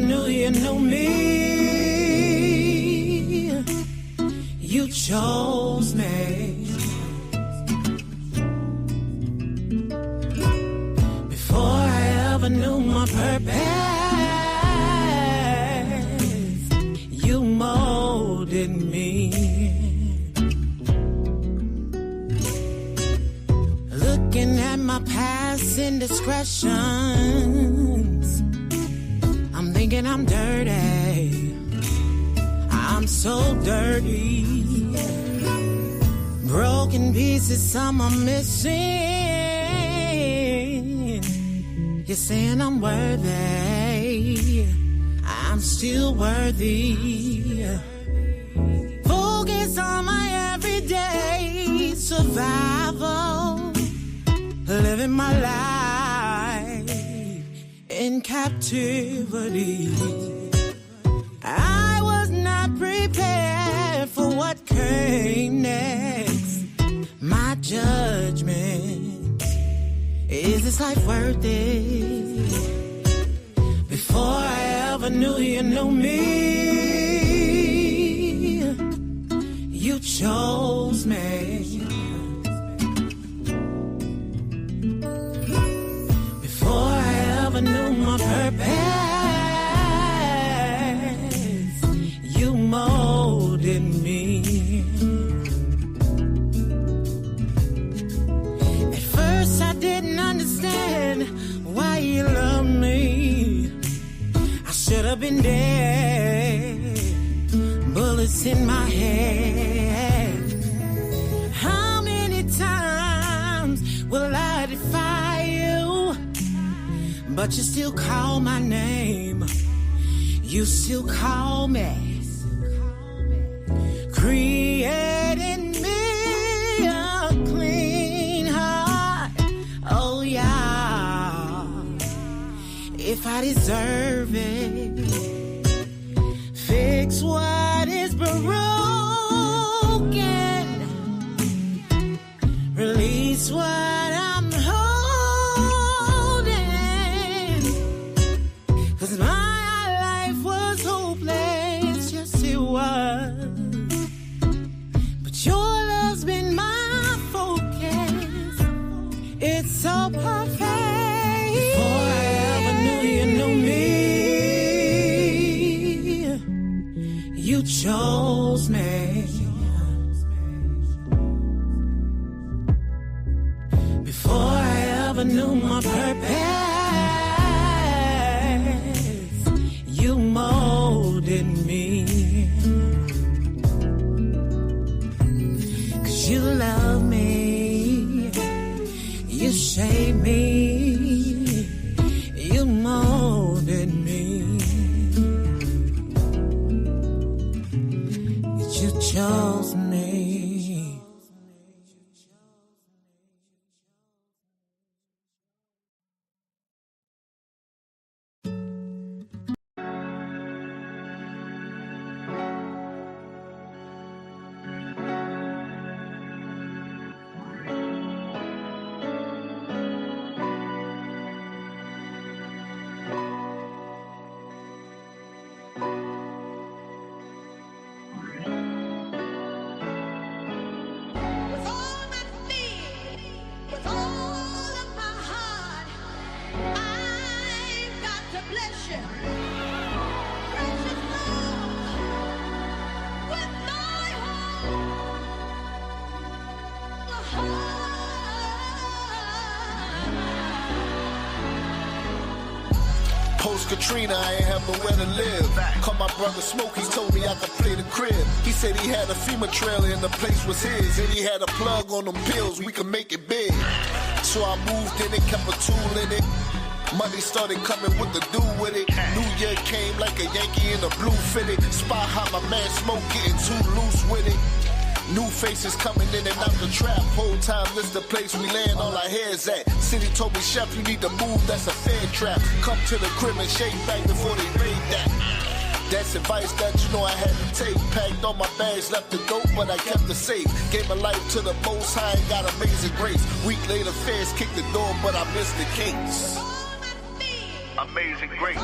knew you knew me, you chose me. Before I ever knew my purpose, you molded me. Looking at my past indiscretions, I'm thinking I'm dirty. I'm so dirty. Broken pieces, some are missing. You're saying I'm worthy. I'm still worthy. Focus on my everyday survival. Living my life in captivity. I was not prepared for what came next. My judgment, is this life worth it? Before I ever knew you knew me, you chose me. Before I ever knew my purpose, you molded me. At first I didn't understand why you loved me. I should have been dead, bullets in my head. How many times will I defy you? But you still call my name. You still call me. Creating me a clean heart. Oh yeah. If I deserve it, fix what is broken. Release what I'm holding. 'Cause my life was hopeless, yes it was. But your love's been my focus. It's so perfect. Before I ever knew you knew me, you chose me. Before I ever knew my purpose, you molded me. 'Cause you love me, you shaped me, you molded me. You chose me. Katrina, I ain't have nowhere to live. Called my brother Smoke, he told me I could play the crib. He said he had a FEMA trailer and the place was his. And he had a plug on them pills, we could make it big. So I moved in it, kept a tool in it. Money started coming with the do with it. New Year came like a Yankee in a blue fitted. Spot how my man Smoke getting too loose with it. New faces coming in and out the trap. Whole time this the place we land, all our heads at. City told me, Chef, you need to move, that's a fair trap. Come to the crib and shake back before they raid that. That's advice that you know I had to take. Packed all my bags, left the dope, but I kept the safe. Gave my life to the most high and got amazing grace. Week later, feds kicked the door, but I missed the case. Amazing grace.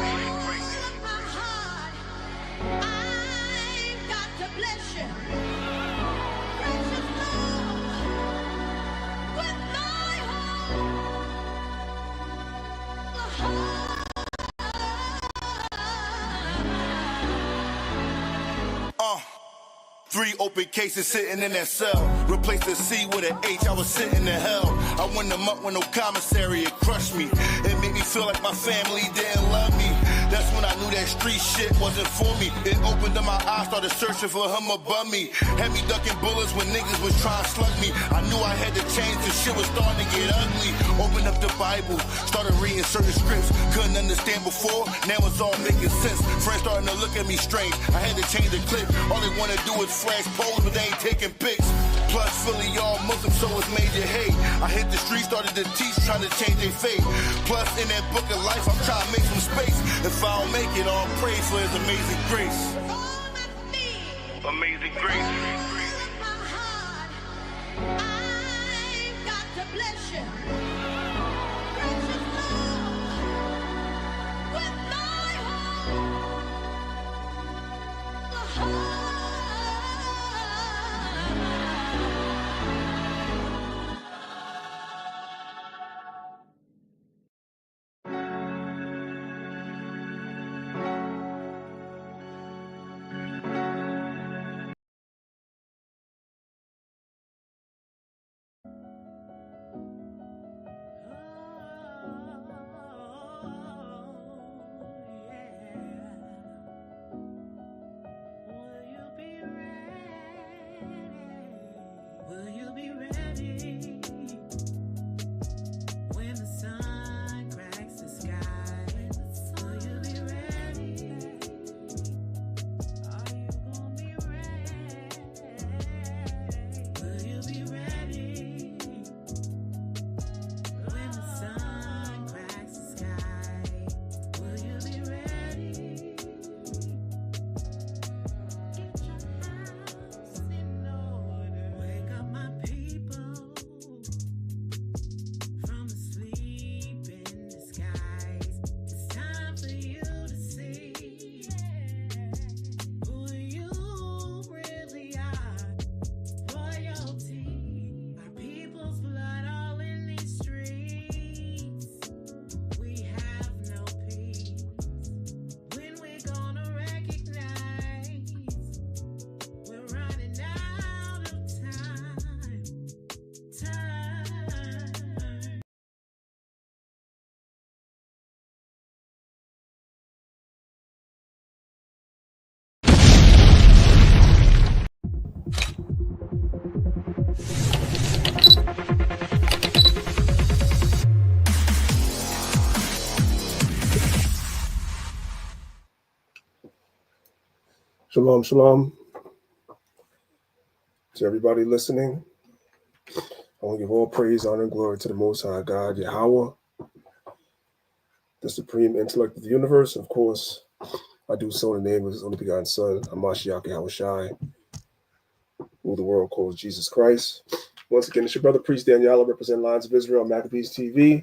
3 open cases sitting in that cell. Replace the C with an H, I was sitting in hell. I went them up with no commissary, it crushed me. It made me feel like my family didn't love me. That's when I knew that street shit wasn't for me. It opened up my eyes, started searching for him above me. Had me ducking bullets when niggas was trying to slug me. I knew I had to change, the shit was starting to get ugly. Opened up the Bible, started reading certain scripts. Couldn't understand before, now it's all making sense. Friends starting to look at me strange, I had to change the clip. All they wanna do is flash pose, but they ain't taking pics. Plus Philly all Muslim, so it's major hate. I hit the street, started to teach, trying to change their fate. Plus in that book of life, I'm trying to make some space. If I don't make it, all praise for his amazing grace. Amazing grace. I've got to bless you. Precious Lord, with my heart. Will you be ready when the sun cracks the sky? Will you be ready? Are you gonna be ready? Will you be ready when the sun cracks the sky? Will you be ready? Get your house in order. Wake up my people from the sleep in disguise. It's time for you to see who you really are. Royalty, our people's blood all in these streets. We have no peace. When we're gonna recognize we're running out of time. Shalom, shalom to everybody listening. I want to give all praise, honor, and glory to the Most High God, Yahweh, the supreme intellect of the universe. Of course, I do so in the name of his only begotten Son, Hamashiach Yahushai, who the world calls Jesus Christ. Once again, it's your brother, Priest Daniela, representing Lions of Israel, Maccabees TV.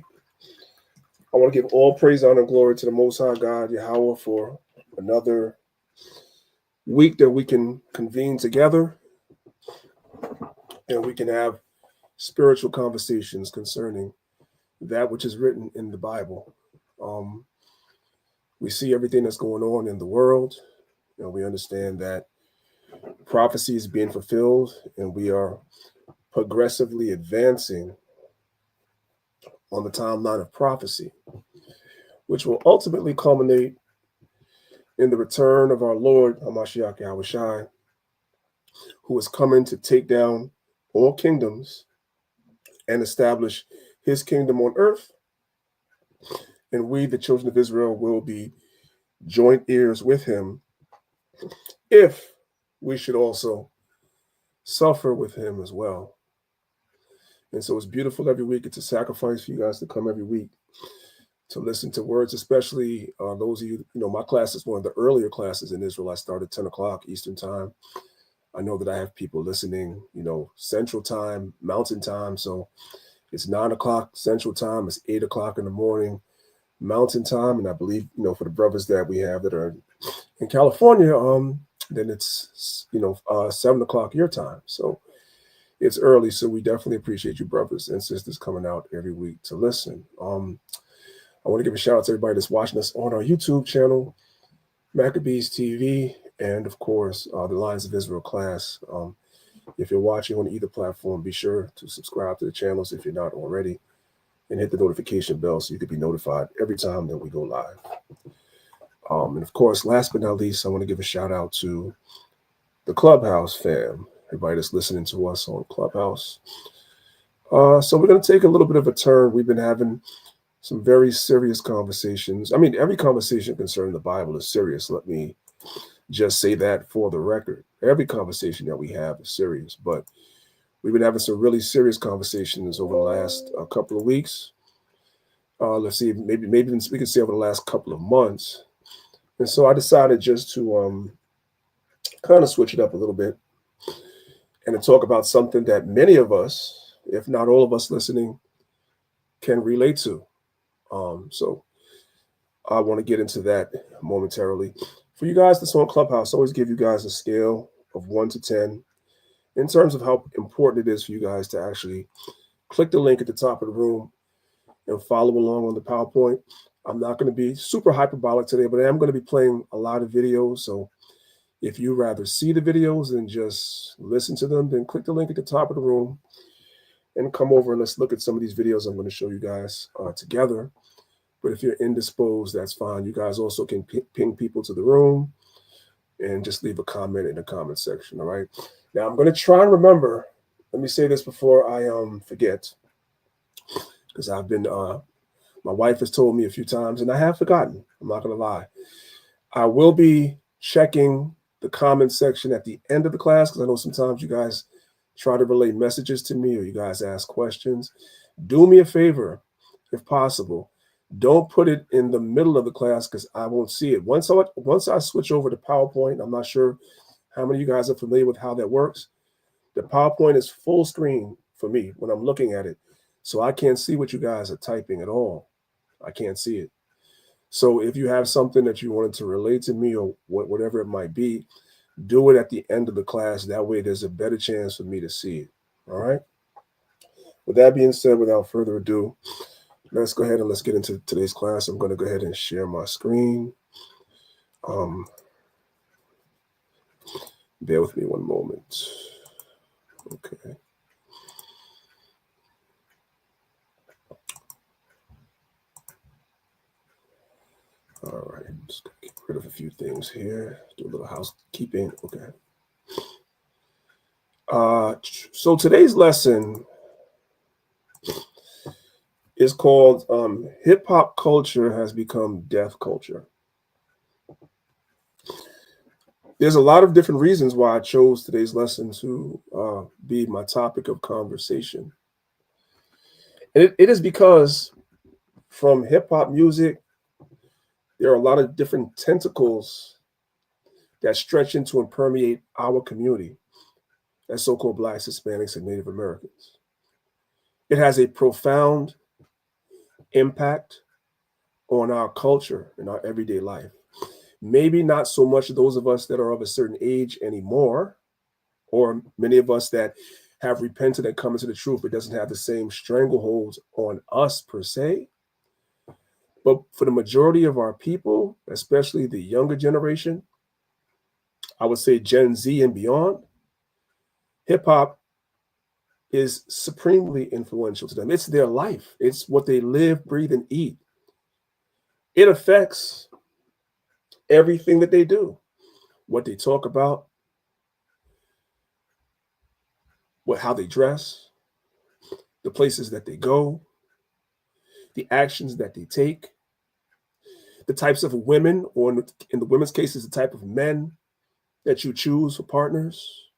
I want to give all praise, honor, and glory to the Most High God, Yahweh, for another week that we can convene together and we can have spiritual conversations concerning that which is written in the Bible. We see everything that's going on in the world, and we understand that prophecy is being fulfilled, and we are progressively advancing on the timeline of prophecy, which will ultimately culminate in the return of our Lord, Hamashiach Yahushai, who is coming to take down all kingdoms and establish his kingdom on earth. And we, the children of Israel, will be joint heirs with him if we should also suffer with him as well. And so it's beautiful every week. It's a sacrifice for you guys to come every week to listen to words, especially those of you, my class is one of the earlier classes in Israel. I started 10 o'clock Eastern time. I know that I have people listening, Central time, Mountain time. So it's 9 o'clock Central time. It's 8 o'clock in the morning Mountain time. And I believe, for the brothers that we have that are in California, then it's, 7 o'clock your time. So it's early. So we definitely appreciate you brothers and sisters coming out every week to listen. I want to give a shout out to everybody that's watching us on our YouTube channel, Maccabees TV, and of course, the Lions of Israel class. If you're watching on either platform, be sure to subscribe to the channels if you're not already, and hit the notification bell so you can be notified every time that we go live. And of course, last but not least, I want to give a shout out to the Clubhouse fam, everybody that's listening to us on Clubhouse. So we're going to take a little bit of a turn. We've been having some very serious conversations. I mean, every conversation concerning the Bible is serious. Let me just say that for the record. Every conversation that we have is serious, but we've been having some really serious conversations over the last couple of weeks. Let's see, maybe we can say over the last couple of months. And so I decided just to kind of switch it up a little bit and to talk about something that many of us, if not all of us listening, can relate to. So I want to get into that momentarily. For you guys that's on Clubhouse, I always give you guys a scale of 1 to 10 in terms of how important it is for you guys to actually click the link at the top of the room and follow along on the PowerPoint. I'm not going to be super hyperbolic today, but I am going to be playing a lot of videos. So if you rather see the videos than just listen to them, then click the link at the top of the room and come over and let's look at some of these videos I'm going to show you guys together. But if you're indisposed, that's fine. You guys also can ping people to the room and just leave a comment in the comment section, all right? Now, I'm going to try and remember. Let me say this before I forget, because I've been, my wife has told me a few times, and I have forgotten. I'm not going to lie. I will be checking the comment section at the end of the class, because I know sometimes you guys try to relay messages to me or you guys ask questions. Do me a favor, if possible. Don't put it in the middle of the class because I won't see it. Once I switch over to PowerPoint, I'm not sure how many of you guys are familiar with how that works. The PowerPoint is full screen for me when I'm looking at it. So I can't see what you guys are typing at all. I can't see it. So if you have something that you wanted to relate to me or whatever it might be, do it at the end of the class. That way there's a better chance for me to see it. All right. With that being said, without further ado, let's go ahead and let's get into today's class. I'm going to go ahead and share my screen. Bear with me one moment. Okay. All right. Just going to get rid of a few things here. Do a little housekeeping. Okay. So today's lesson is called Hip Hop Culture Has Become Death Culture. There's a lot of different reasons why I chose today's lesson to be my topic of conversation. And it is because from hip hop music, there are a lot of different tentacles that stretch into and permeate our community as so-called Blacks, Hispanics, and Native Americans. It has a profound impact on our culture and our everyday life. Maybe not so much those of us that are of a certain age anymore, or many of us that have repented and come into the truth. It doesn't have the same strangleholds on us per se. But for the majority of our people, especially the younger generation, I would say Gen Z and beyond, hip hop is supremely influential to them. It's their life. It's what they live, breathe, and eat. It affects everything that they do, what they talk about, how they dress, the places that they go, the actions that they take, the types of women, or in the women's cases, the type of men that you choose for partners.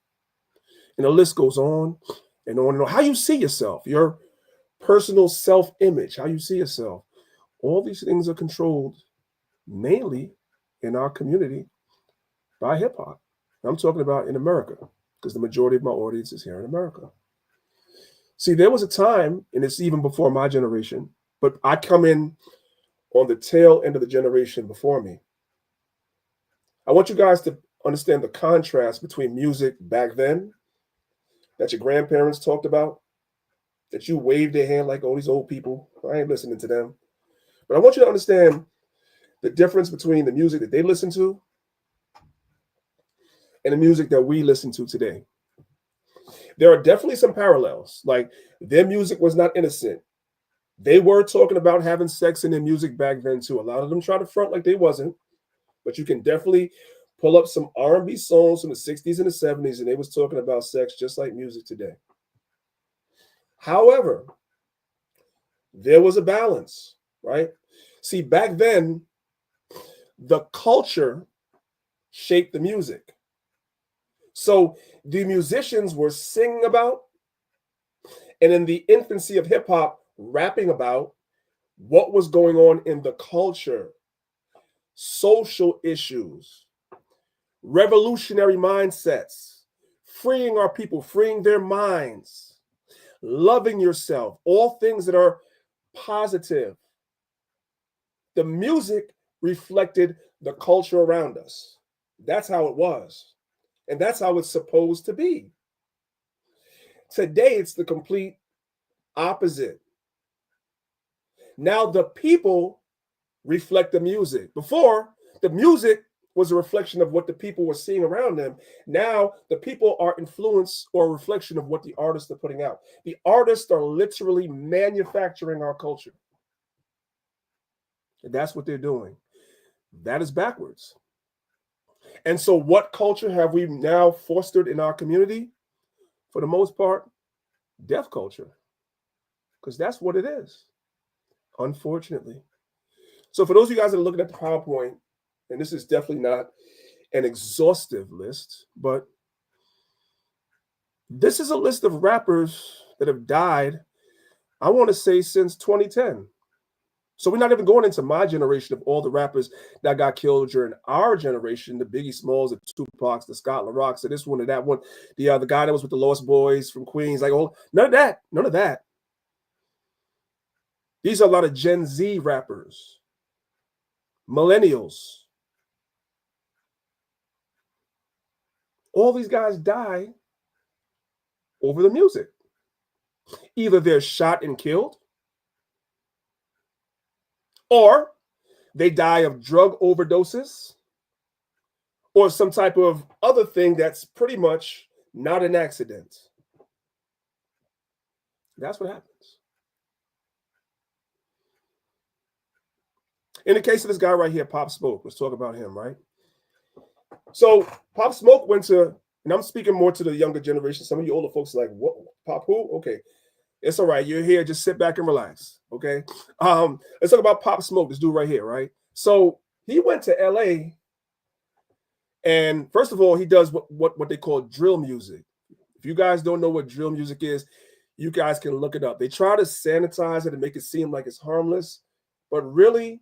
And the list goes on and on and on. How you see yourself, your personal self-image, how you see yourself. All these things are controlled mainly in our community by hip hop. I'm talking about in America, because the majority of my audience is here in America. See, there was a time, and it's even before my generation, but I come in on the tail end of the generation before me. I want you guys to understand the contrast between music back then that your grandparents talked about, that you waved their hand like, oh, these old people, I ain't listening to them. But I want you to understand the difference between the music that they listen to and the music that we listen to today. There are definitely some parallels. Like, their music was not innocent. They were talking about having sex in their music back then too. A lot of them try to front like they wasn't, but you can definitely pull up some R&B songs from the 60s and the 70s, and they was talking about sex just like music today. However, there was a balance, right? See, back then, the culture shaped the music. So the musicians were singing about, and in the infancy of hip hop, rapping about what was going on in the culture, social issues, revolutionary mindsets, freeing our people, freeing their minds, loving yourself, all things that are positive. The music reflected the culture around us. That's how it was. And that's how it's supposed to be. Today, it's the complete opposite. Now the people reflect the music. Before, the music was a reflection of what the people were seeing around them. Now the people are influence or a reflection of what the artists are putting out. The artists are literally manufacturing our culture. And that's what they're doing. That is backwards. And so what culture have we now fostered in our community? For the most part, deaf culture. Because that's what it is, unfortunately. So for those of you guys that are looking at the PowerPoint, and this is definitely not an exhaustive list, but this is a list of rappers that have died, I want to say, since 2010. So we're not even going into my generation of all the rappers that got killed during our generation, the Biggie Smalls, the Tupacs, the Scott LaRocks, so this one and that one, the guy that was with the Lost Boys from Queens, like, oh, none of that. These are a lot of Gen Z rappers, millennials. All these guys die over the music. Either they're shot and killed, or they die of drug overdoses, or some type of other thing that's pretty much not an accident. That's what happens. In the case of this guy right here, Pop Smoke, let's talk about him, right? So Pop Smoke went to, and I'm speaking more to the younger generation. Some of you older folks are like, what? Pop who? Okay. It's all right. You're here. Just sit back and relax. Okay. Let's talk about Pop Smoke, this dude right here, right? So he went to LA, and first of all, he does what they call drill music. If you guys don't know what drill music is, you guys can look it up. They try to sanitize it and make it seem like it's harmless, but really,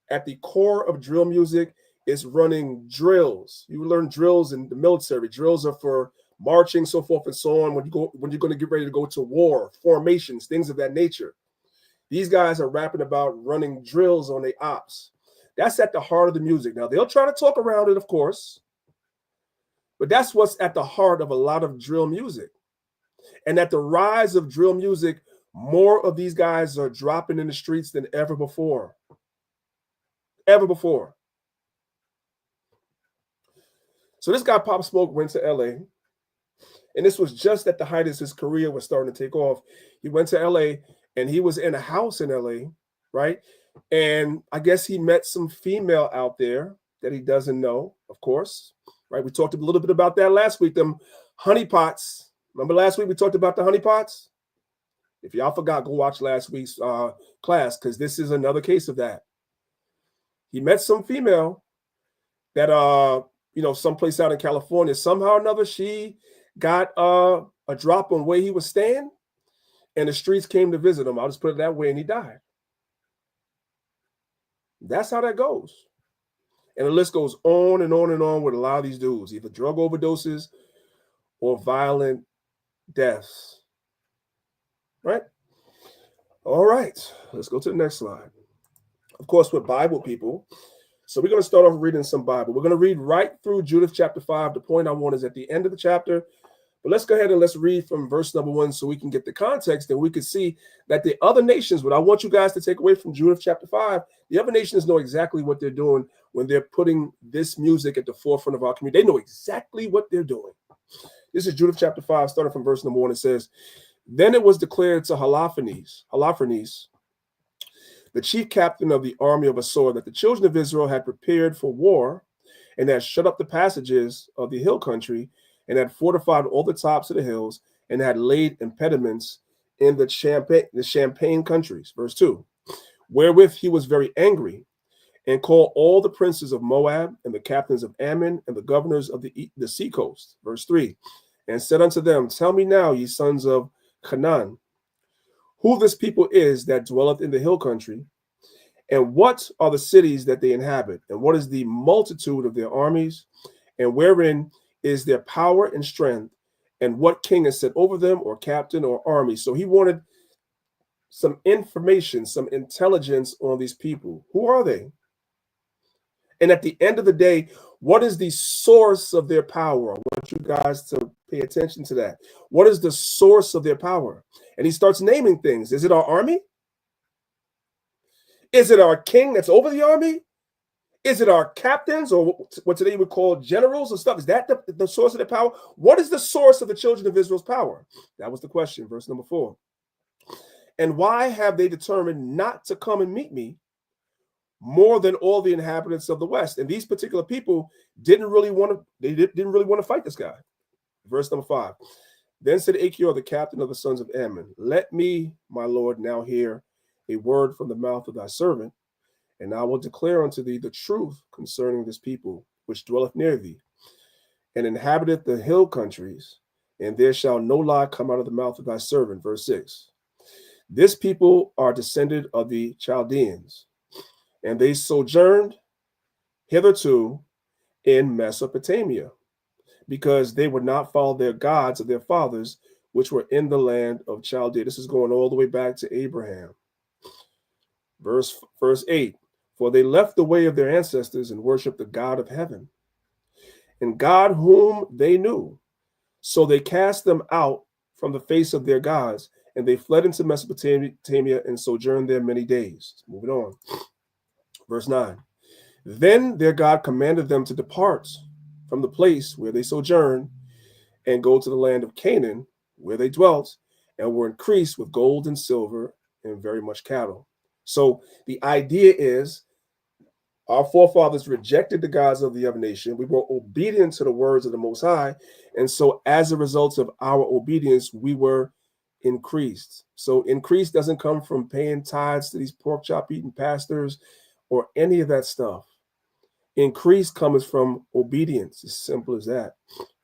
at the core of drill music is running drills. You learn drills in the military. Drills are for marching, so forth and so on. When you're going to get ready to go to war, formations, things of that nature. These guys are rapping about running drills on their ops. That's at the heart of the music. Now, they'll try to talk around it, of course, but that's what's at the heart of a lot of drill music. And at the rise of drill music, more of these guys are dropping in the streets than ever before. Ever before. So this guy, Pop Smoke, went to LA. And this was just at the height as his career was starting to take off. He went to LA, and he was in a house in LA, right? And I guess he met some female out there that he doesn't know, of course, right? We talked a little bit about that last week, them honeypots. Remember last week we talked about the honeypots? If y'all forgot, go watch last week's class, because this is another case of that. He met some female that, someplace out in California. Somehow or another, she got a drop on where he was staying, and the streets came to visit him. I'll just put it that way, and he died. That's how that goes. And the list goes on and on and on with a lot of these dudes, either drug overdoses or violent deaths. Right? All right. Let's go to the next slide. Of course, we're Bible people. So we're going to start off reading some Bible. We're going to read right through Judith chapter 5. The point I want is at the end of the chapter. But let's go ahead and let's read from verse number 1 so we can get the context and we can see that the other nations, what I want you guys to take away from Judith chapter 5, the other nations know exactly what they're doing when they're putting this music at the forefront of our community. They know exactly what they're doing. This is Judith chapter 5, starting from verse number 1. It says, Then it was declared to Holofernes, the chief captain of the army of Assur, that the children of Israel had prepared for war and had shut up the passages of the hill country and had fortified all the tops of the hills and had laid impediments in the champaign countries. Verse 2, wherewith he was very angry and called all the princes of Moab and the captains of Ammon and the governors of the sea coast. Verse 3, and said unto them, Tell me now, ye sons of Canaan, who this people is that dwelleth in the hill country, and what are the cities that they inhabit, and what is the multitude of their armies, and wherein is their power and strength, and what king is set over them, or captain, or army. So he wanted some information, some intelligence on these people. Who are they? And at the end of the day, what is the source of their power? I want you guys to pay attention to that. What is the source of their power? And he starts naming things. Is it our army? Is it our king that's over the army? Is it our captains, or what today we call generals and stuff? Is that the source of their power? What is the source of the children of Israel's power? That was the question, verse number 4. And why have they determined not to come and meet me more than all the inhabitants of the west? And these particular people didn't really want to fight this guy. Verse number 5. Then said Achior, the captain of the sons of Ammon, Let me, my lord, now hear a word from the mouth of thy servant, and I will declare unto thee the truth concerning this people, which dwelleth near thee, and inhabiteth the hill countries, and there shall no lie come out of the mouth of thy servant. Verse 6. This people are descended of the Chaldeans, and they sojourned hitherto in Mesopotamia, because they would not follow their gods of their fathers, which were in the land of Chaldea. This is going all the way back to Abraham. Verse 8, for they left the way of their ancestors and worshiped the God of heaven, and God whom they knew. So they cast them out from the face of their gods, and they fled into Mesopotamia and sojourned there many days. Moving on. Verse 9, then their God commanded them to depart from the place where they sojourned and go to the land of Canaan, where they dwelt, and were increased with gold and silver and very much cattle. So the idea is our forefathers rejected the gods of the other nation. We were obedient to the words of the Most High. And so as a result of our obedience, we were increased. So increase doesn't come from paying tithes to these pork chop eating pastors or any of that stuff. Increase comes from obedience. As simple as that,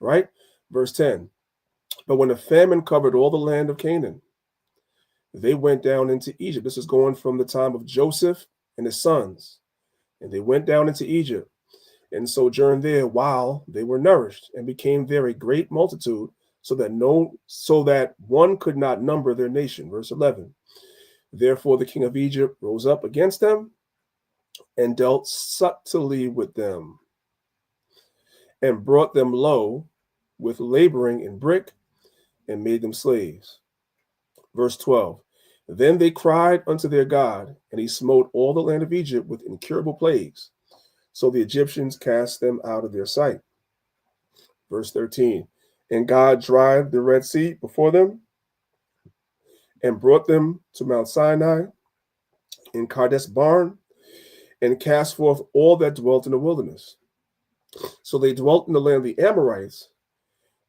right? Verse 10, but when the famine covered all the land of Canaan, they went down into Egypt. This is going from the time of Joseph and his sons. And they went down into Egypt and sojourned there while they were nourished, and became there a great multitude, so that one could not number their nation. Verse 11, therefore the king of Egypt rose up against them and dealt subtly with them, and brought them low with laboring in brick, and made them slaves. Verse 12, then they cried unto their God, and he smote all the land of Egypt with incurable plagues. So the Egyptians cast them out of their sight. Verse 13, and God dried the Red Sea before them, and brought them to Mount Sinai in Kadesh Barn, and cast forth all that dwelt in the wilderness. So they dwelt in the land of the Amorites,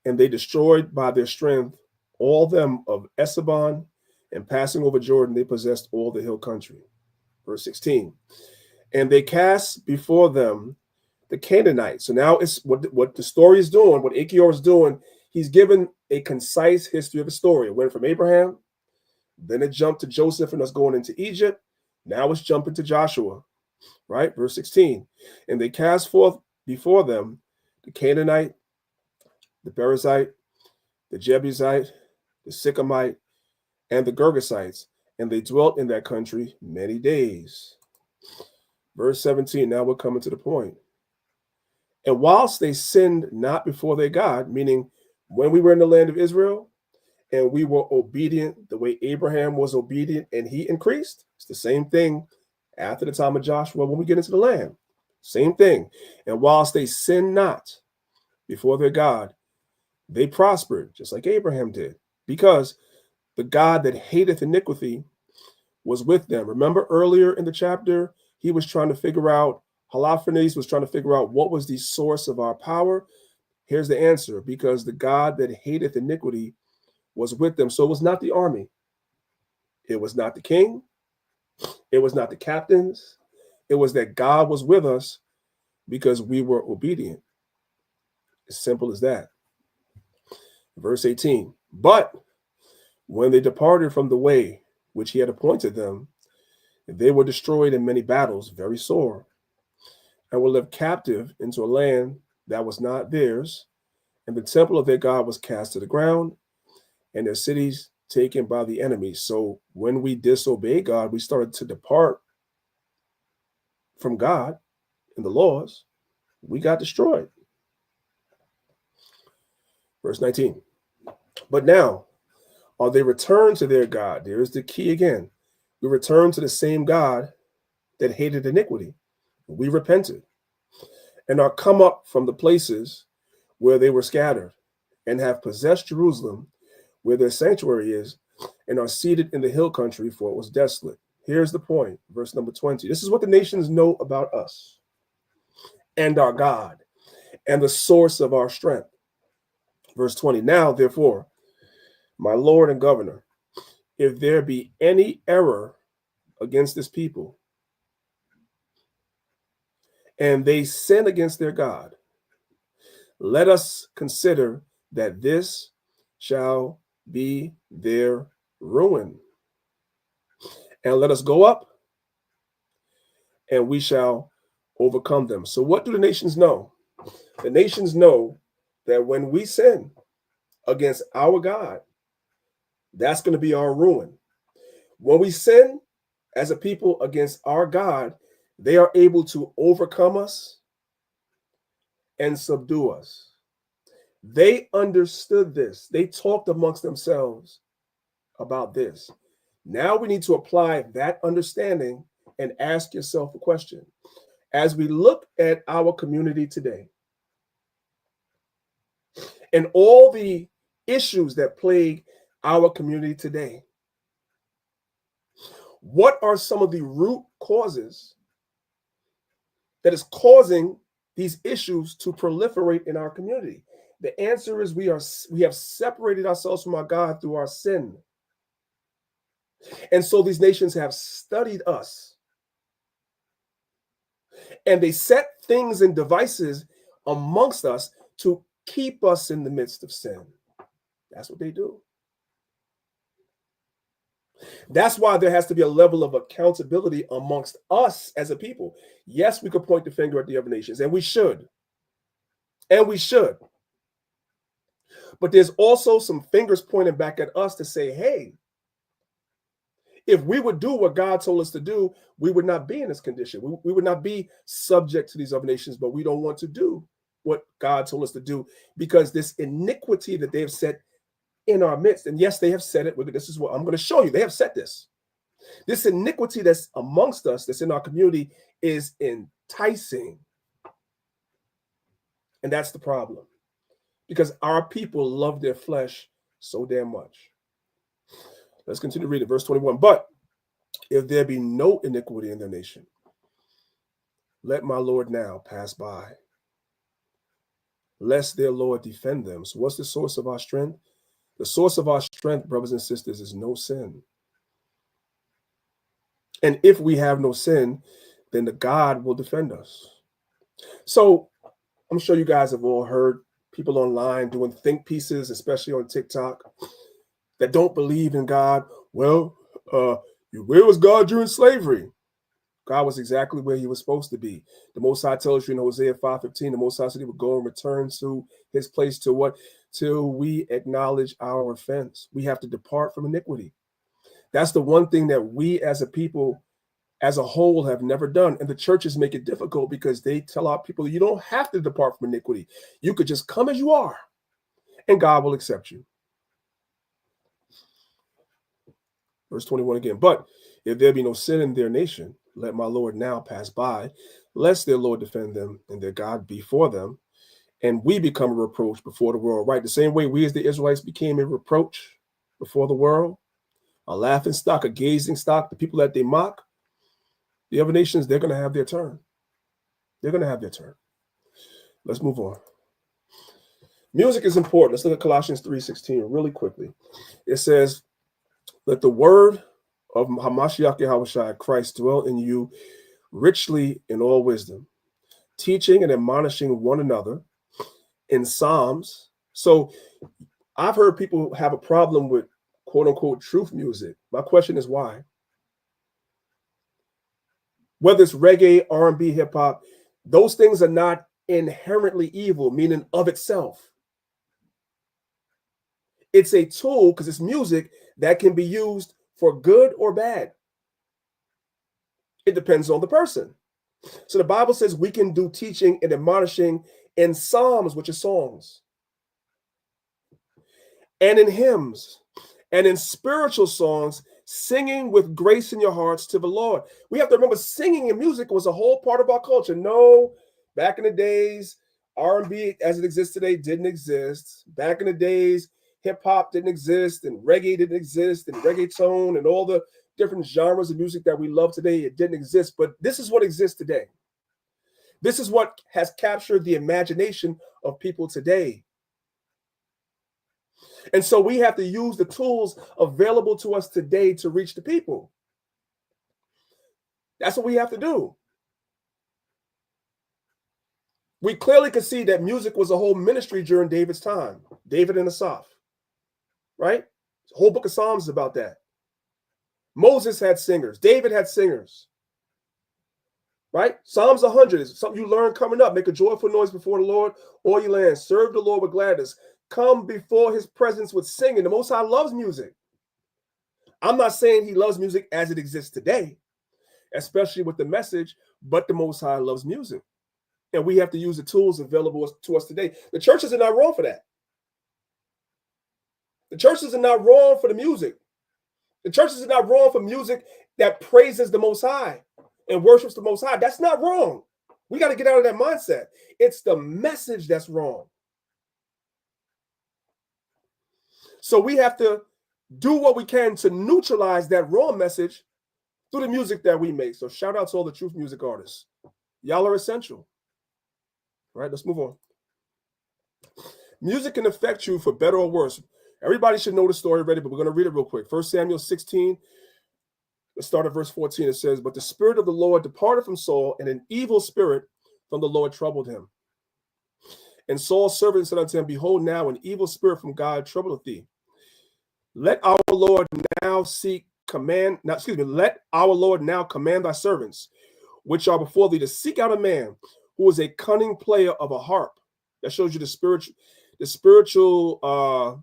and they destroyed by their strength all them of Esabon, and passing over Jordan, they possessed all the hill country. Verse 16, and they cast before them the Canaanites. So now it's what the story is doing, what Achior is doing. He's given a concise history of the story. It went from Abraham, then it jumped to Joseph and us going into Egypt. Now it's jumping to Joshua, right? Verse 16, and they cast forth before them the Canaanite, the Perizzite, the Jebusite, the Sychemite, and the Girgasites, and they dwelt in that country many days. Verse 17, now we're coming to the point. And whilst they sinned not before their God, meaning when we were in the land of Israel and we were obedient the way Abraham was obedient and he increased, it's the same thing after the time of Joshua when we get into the land. Same thing. And whilst they sinned not before their God, they prospered, just like Abraham did, because the God that hateth iniquity was with them. Remember earlier in the chapter, he was trying to figure out, Holofernes was trying to figure out what was the source of our power. Here's the answer: because the God that hateth iniquity was with them. So it was not the army. It was not the king. It was not the captains. It was that God was with us because we were obedient. As simple as that. Verse 18. But when they departed from the way which he had appointed them, they were destroyed in many battles, very sore, and were left captive into a land that was not theirs, and the temple of their God was cast to the ground, and their cities taken by the enemy. So when we disobeyed God, we started to depart from God and the laws. We got destroyed. Verse 19. But now are they returned to their God. There's the key again. We return to the same God that hated iniquity. We repented and are come up from the places where they were scattered, and have possessed Jerusalem, where their sanctuary is, and are seated in the hill country, for it was desolate. Here's the point, verse number 20. This is what the nations know about us and our God and the source of our strength. Verse 20. Now, therefore, my Lord and Governor, if there be any error against this people, and they sin against their God, let us consider that this shall be their ruin. And let us go up, and we shall overcome them. So what do the nations know? The nations know that when we sin against our God, that's going to be our ruin. When we sin as a people against our God, they are able to overcome us and subdue us. They understood this. They talked amongst themselves about this. Now we need to apply that understanding and ask yourself a question. As we look at our community today and all the issues that plague our community today, what are some of the root causes that is causing these issues to proliferate in our community? The answer is we have separated ourselves from our God through our sin. And so these nations have studied us, and they set things and devices amongst us to keep us in the midst of sin. That's what they do. That's why there has to be a level of accountability amongst us as a people. Yes, we could point the finger at the other nations, and we should. And we should. But there's also some fingers pointing back at us to say, hey, if we would do what God told us to do, we would not be in this condition. We would not be subject to these other nations, but we don't want to do what God told us to do because this iniquity that they have set in our midst, and yes, they have said it. This is what I'm going to show you. They have said this. This iniquity that's amongst us, that's in our community, is enticing. And that's the problem. Because our people love their flesh so damn much. Let's continue reading verse 21. But if there be no iniquity in their nation, let my Lord now pass by, lest their Lord defend them. So what's the source of our strength? The source of our strength, brothers and sisters, is no sin. And if we have no sin, then the God will defend us. So I'm sure you guys have all heard people online doing think pieces, especially on TikTok, that don't believe in God. Well, where was God during slavery? God was exactly where he was supposed to be. The Most High tells you in Hosea 5:15, the Most High said he would go and return to his place to what? Till we acknowledge our offense. We have to depart from iniquity. That's the one thing that we as a people, as a whole, have never done. And the churches make it difficult because they tell our people, you don't have to depart from iniquity. You could just come as you are, and God will accept you. Verse 21 again. But if there be no sin in their nation, let my Lord now pass by, lest their Lord defend them and their God be for them, and we become a reproach before the world, right? The same way we as the Israelites became a reproach before the world, a laughing stock, a gazing stock, the people that they mock, the other nations, they're going to have their turn. They're going to have their turn. Let's move on. Music is important. Let's look at Colossians 3:16 really quickly. It says, let the word of Hamashiach Yahushua Christ dwell in you richly in all wisdom, teaching and admonishing one another in psalms. So I've heard people have a problem with quote unquote truth music. My question is why? Whether it's reggae, R&B, hip hop, those things are not inherently evil, meaning of itself. It's a tool, because it's music, that can be used for good or bad. It depends on the person. So the Bible says we can do teaching and admonishing in psalms, which are songs, and in hymns, and in spiritual songs, singing with grace in your hearts to the Lord. We have to remember, singing and music was a whole part of our culture. No, back in the days, R&B as it exists today didn't exist. Back in the days, hip hop didn't exist, and reggae didn't exist, and reggaeton, and all the different genres of music that we love today, it didn't exist. But this is what exists today. This is what has captured the imagination of people today. And so we have to use the tools available to us today to reach the people. That's what we have to do. We clearly can see that music was a whole ministry during David's time. David and Asaph, right? The whole book of Psalms is about that. Moses had singers. David had singers, right? Psalms 100 is something you learn coming up. Make a joyful noise before the Lord, all ye lands. Serve the Lord with gladness. Come before his presence with singing. The Most High loves music. I'm not saying he loves music as it exists today, especially with the message, but the Most High loves music. And we have to use the tools available to us today. The churches are not wrong for that. The churches are not wrong for the music. The churches are not wrong for music that praises the Most High and worships the Most High. That's not wrong. We got to get out of that mindset. It's the message that's wrong. So we have to do what we can to neutralize that wrong message through the music that we make. So shout out to all the truth music artists. Y'all are essential. All right, let's move on. Music can affect you for better or worse. Everybody should know the story already, but we're going to read it real quick. 1 Samuel 16, let's start at verse 14. It says, but the Spirit of the Lord departed from Saul, and an evil spirit from the Lord troubled him. And Saul's servant said unto him, behold, now an evil spirit from God troubleth thee. Let our Lord now let our Lord now command thy servants, which are before thee, to seek out a man who is a cunning player of a harp. That shows you the spiritual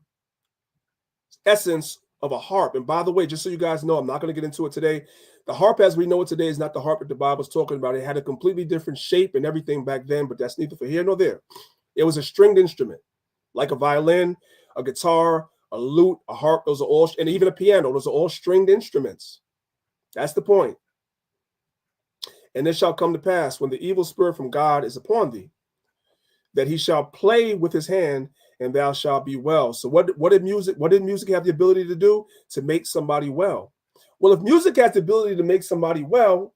essence of a harp. And by the way, just so you guys know, I'm not going to get into it today. The harp as we know it today is not the harp that the Bible's talking about. It had a completely different shape and everything back then, but that's neither for here nor there. It was a stringed instrument, like a violin, a guitar, a lute, a harp. Those are all, and even a piano. Those are all stringed instruments. That's the point. And it shall come to pass when the evil spirit from God is upon thee, that he shall play with his hand, and thou shalt be well. So what did music have the ability to do? To make somebody well. Well, if music has the ability to make somebody well,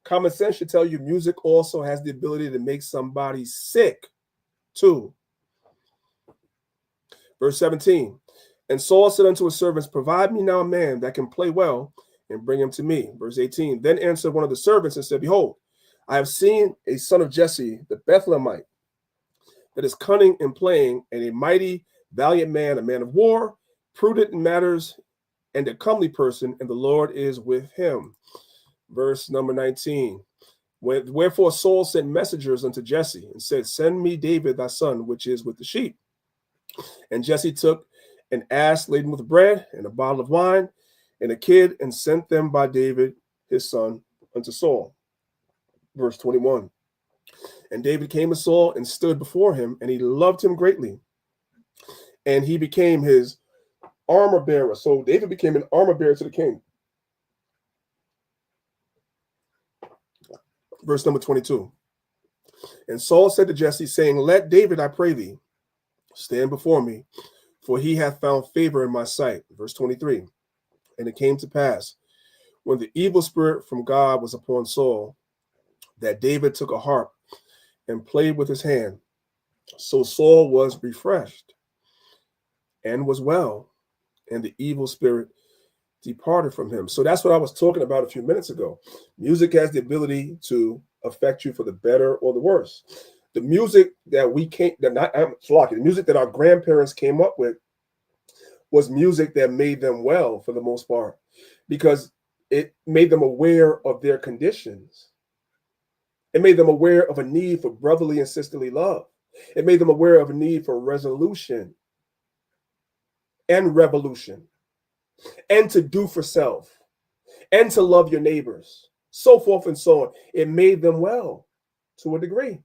common sense should tell you music also has the ability to make somebody sick too. Verse 17, and Saul said unto his servants, provide me now a man that can play well, and bring him to me. Verse 18, then answered one of the servants and said, behold, I have seen a son of Jesse, the Bethlehemite, that is cunning in playing, and a mighty, valiant man, a man of war, prudent in matters, and a comely person, and the Lord is with him. Verse number 19, wherefore Saul sent messengers unto Jesse, and said, send me David thy son, which is with the sheep. And Jesse took an ass laden with bread, and a bottle of wine, and a kid, and sent them by David his son unto Saul. Verse 21, and David came to Saul and stood before him, and he loved him greatly, and he became his armor bearer. So David became an armor bearer to the king. Verse number 22. And Saul said to Jesse, saying, let David, I pray thee, stand before me, for he hath found favor in my sight. Verse 23. And it came to pass, when the evil spirit from God was upon Saul, that David took a harp and played with his hand. So Saul was refreshed and was well, and the evil spirit departed from him. So that's what I was talking about a few minutes ago. Music has the ability to affect you for the better or the worse. The music that the music that our grandparents came up with was music that made them well for the most part, because it made them aware of their conditions. It made them aware of a need for brotherly and sisterly love. It made them aware of a need for resolution and revolution, and to do for self, and to love your neighbors, so forth and so on. It made them well to a degree.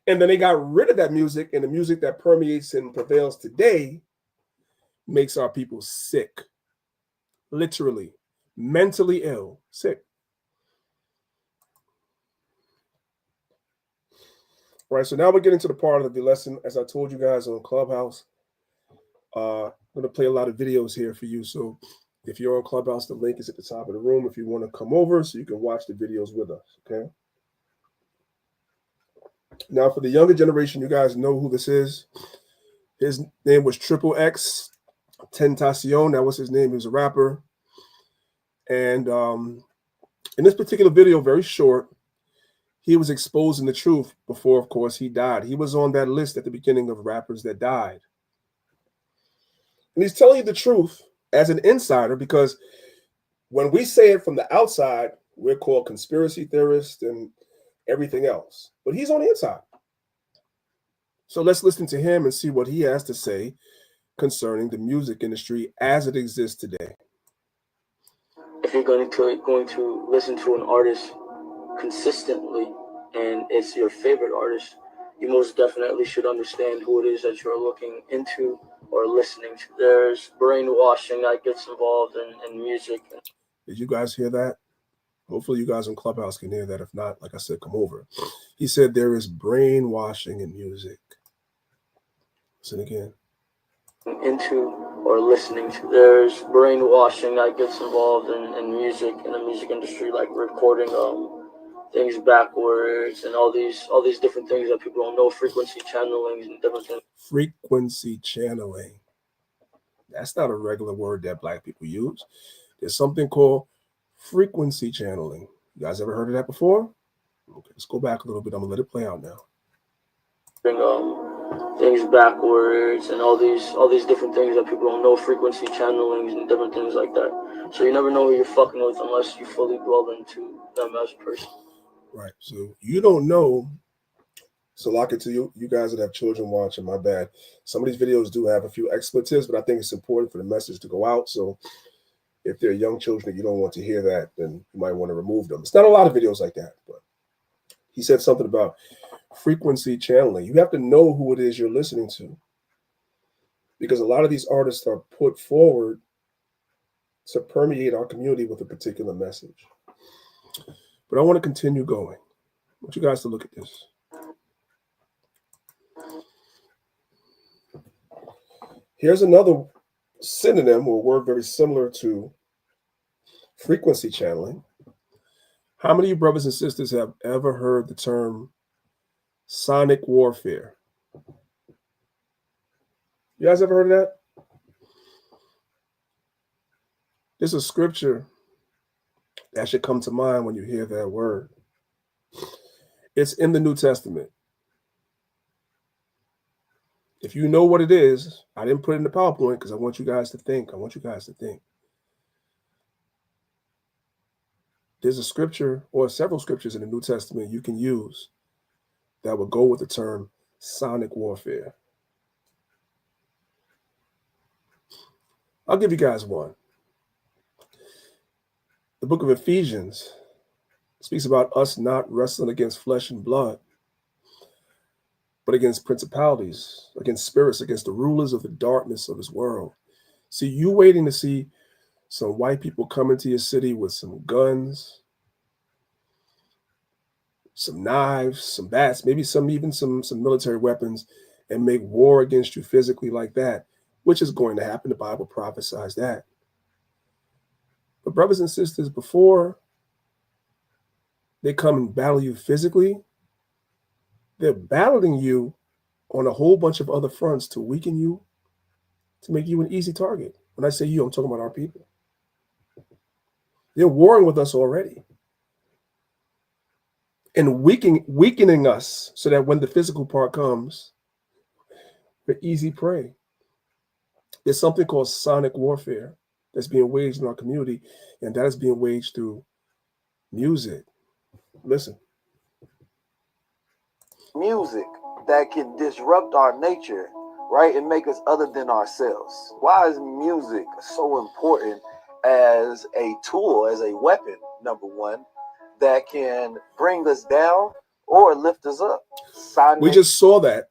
And then they got rid of that music, and the music that permeates and prevails today makes our people sick, literally, mentally ill, sick. Right, so now we're getting to the part of the lesson. As I told you guys on Clubhouse, I'm going to play a lot of videos here for you. So if you're on Clubhouse, the link is at the top of the room if you want to come over so you can watch the videos with us, okay? Now, for the younger generation, you guys know who this is. His name was Triple X Tentacion. That was his name. He was a rapper. And in this particular video, very short, he was exposing the truth before, of course, he died. He was on that list at the beginning of rappers that died. And he's telling you the truth as an insider, because when we say it from the outside, we're called conspiracy theorists and everything else. But he's on the inside. So let's listen to him and see what he has to say concerning the music industry as it exists today. If you're going to listen to an artist consistently and it's your favorite artist, you most definitely should understand who it is that you're looking into or listening to. There's brainwashing that gets involved in music. Did you guys hear that? Hopefully you guys on Clubhouse can hear that. If not, like I said, come over. He said there is brainwashing in music. Listen again. Into or listening to. There's brainwashing that gets involved in music, in the music industry, like recording things backwards and all these different things that people don't know, frequency channeling and different things. Frequency channeling. That's not a regular word that Black people use. There's something called frequency channeling. You guys ever heard of that before? Okay, let's go back a little bit. I'm gonna let it play out now. Things backwards and all these different things that people don't know, frequency channelings and different things like that. So you never know who you're fucking with unless you fully dwell into them as a person. Right. So you don't know. So lock it to you guys that have children watching, my bad. Some of these videos do have a few expletives, but I think it's important for the message to go out. So if they're young children and you don't want to hear that, then you might want to remove them. It's not a lot of videos like that, but he said something about frequency channeling. You have to know who it is you're listening to, because a lot of these artists are put forward to permeate our community with a particular message. But I want to continue going. I want you guys to look at this. Here's another synonym or word very similar to frequency channeling. How many of you brothers and sisters have ever heard the term sonic warfare? You guys ever heard of that? There's a scripture that should come to mind when you hear that word. It's in the New Testament. If you know what it is, I didn't put it in the PowerPoint because I want you guys to think. There's a scripture or several scriptures in the New Testament you can use that would go with the term sonic warfare. I'll give you guys one. The book of Ephesians speaks about us not wrestling against flesh and blood, but against principalities, against spirits, against the rulers of the darkness of this world. See, you waiting to see some white people come into your city with some guns some knives, some bats, maybe some military weapons, and make war against you physically like that, which is going to happen. The Bible prophesies that. But brothers and sisters, before they come and battle you physically, they're battling you on a whole bunch of other fronts to weaken you, to make you an easy target. When I say you, I'm talking about our people. They're warring with us already and weakening us so that when the physical part comes, we're easy prey. There's something called sonic warfare that's being waged in our community, and that is being waged through music. Listen. Music that can disrupt our nature, right, and make us other than ourselves. Why is music so important as a tool, as a weapon, number one, that can bring us down or lift us up? We just saw that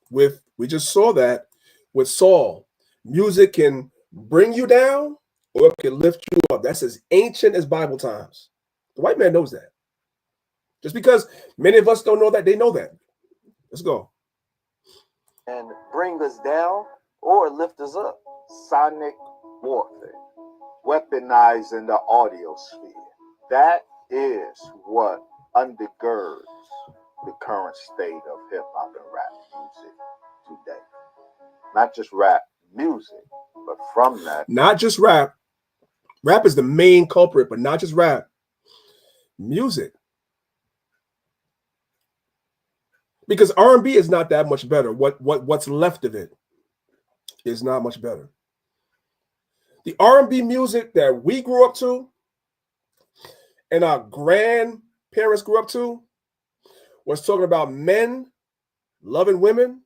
with Saul. Music can bring you down or it can lift you up. That's as ancient as Bible times. The white man knows that. Just because many of us don't know that, they know that. Let's go. And bring us down or lift us up. Sonic warfare, weaponizing the audio sphere. That is what undergirds the current state of hip hop and rap music today. Not just rap music, but from that. Not just rap. Rap is the main culprit, but not just rap. Music. Because R&B is not that much better. What's left of it is not much better. The R&B music that we grew up to and our grandparents grew up to was talking about men loving women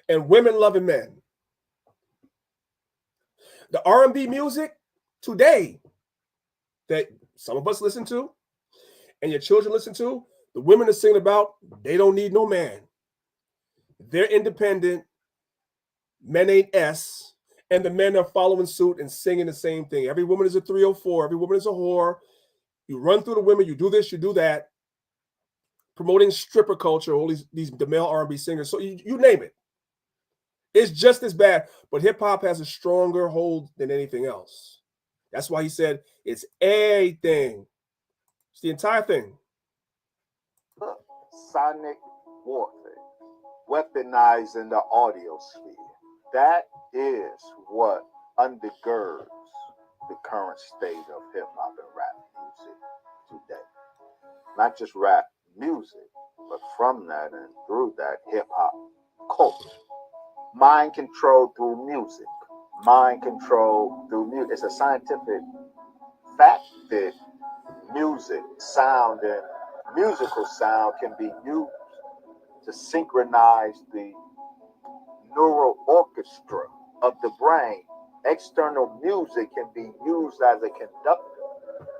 and women loving men. The R&B music today that some of us listen to and your children listen to, the women are singing about they don't need no man. They're independent. Men ain't S. And the men are following suit and singing the same thing. Every woman is a 304. Every woman is a whore. You run through the women. You do this, you do that. Promoting stripper culture, all the male R&B singers. So you name it. It's just as bad. But hip-hop has a stronger hold than anything else. That's why he said it's everything. It's the entire thing. Sonic warfare, weaponizing the audio sphere. That is what undergirds the current state of hip hop and rap music today. Not just rap music, but from that and through that hip hop culture. Mind control through music. Mind control through music. It's a scientific fact that music, sound, and musical sound can be used to synchronize the neural orchestra of the brain. External music can be used as a conductor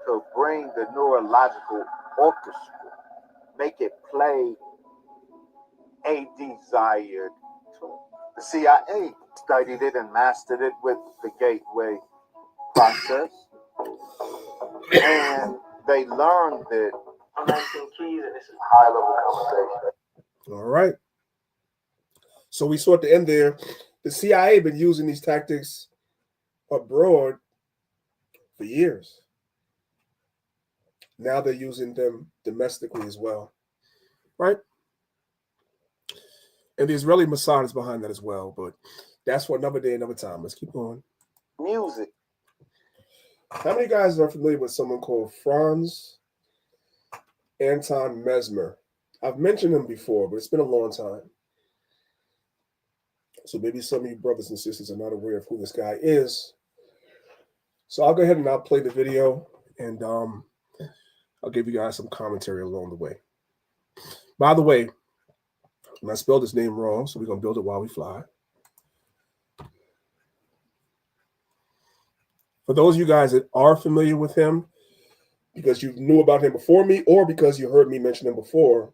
to bring the neurological orchestra, make it play a desired tune. The CIA studied it and mastered it with the gateway process, and they learned that 19 keys, and this is high-level conversation. All right. So we saw at the end there, the CIA been using these tactics abroad for years. Now they're using them domestically as well, right? And the Israeli Mossad is behind that as well, but that's for another day, another time. Let's keep going. Music. How many guys are familiar with someone called Franz Anton Mesmer? I've mentioned him before, but it's been a long time. So maybe some of you brothers and sisters are not aware of who this guy is. So I'll go ahead and I'll play the video, and I'll give you guys some commentary along the way. By the way, and I spelled his name wrong, so we're going to build it while we fly. For those of you guys that are familiar with him, because you knew about him before me or because you heard me mention him before,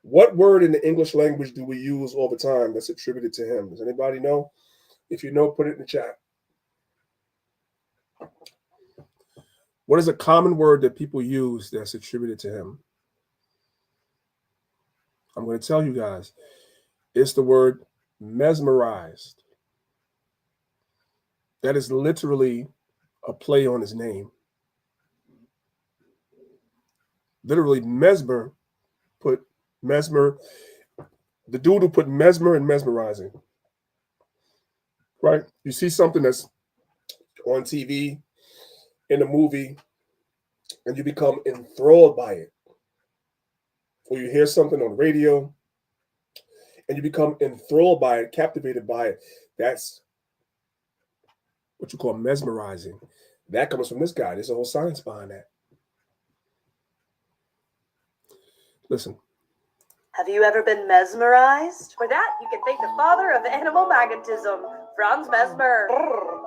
what word in the English language do we use all the time that's attributed to him? Does anybody know? If you know, put it in the chat. What is a common word that people use that's attributed to him? I'm going to tell you guys. It's the word mesmerized. That is literally a play on his name. Literally, Mesmer, the dude who put mesmer and mesmerizing. Right? You see something that's on TV, in a movie, and you become enthralled by it. Or you hear something on radio, and you become enthralled by it, captivated by it. That's what you call mesmerizing. That comes from this guy. There's a whole science behind that. Listen. Have you ever been mesmerized? For that, you can thank the father of animal magnetism, Franz Mesmer.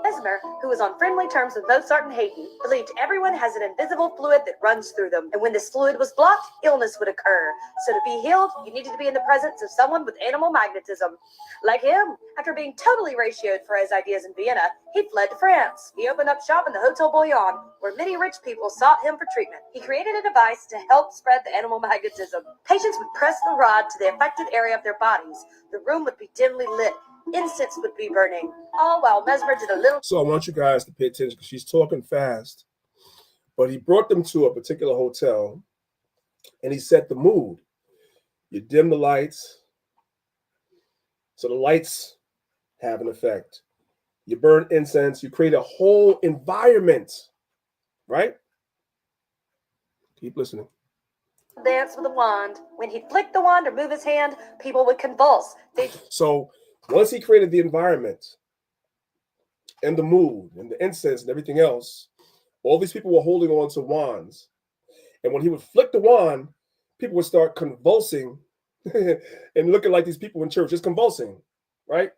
Mesmer, who was on friendly terms with Mozart and Haydn, believed everyone has an invisible fluid that runs through them, and when this fluid was blocked, illness would occur. So to be healed, you needed to be in the presence of someone with animal magnetism. Like him, after being totally ratioed for his ideas in Vienna, he fled to France. He opened up shop in the Hotel Bouillon, where many rich people sought him for treatment. He created a device to help spread the animal magnetism. Patients would press the rod to the affected area of their bodies. The room would be dimly lit. Incense would be burning, all while Mesmer did a little. So I want you guys to pay attention because she's talking fast. But he brought them to a particular hotel, and he set the mood. You dim the lights, so the lights have an effect. You burn incense. You create a whole environment, right? Keep listening. Dance with a wand. When he'd flick the wand or move his hand, people would convulse. So once he created the environment and the mood and the incense and everything else, all these people were holding on to wands. And when he would flick the wand, people would start convulsing and looking like these people in church, just convulsing, right?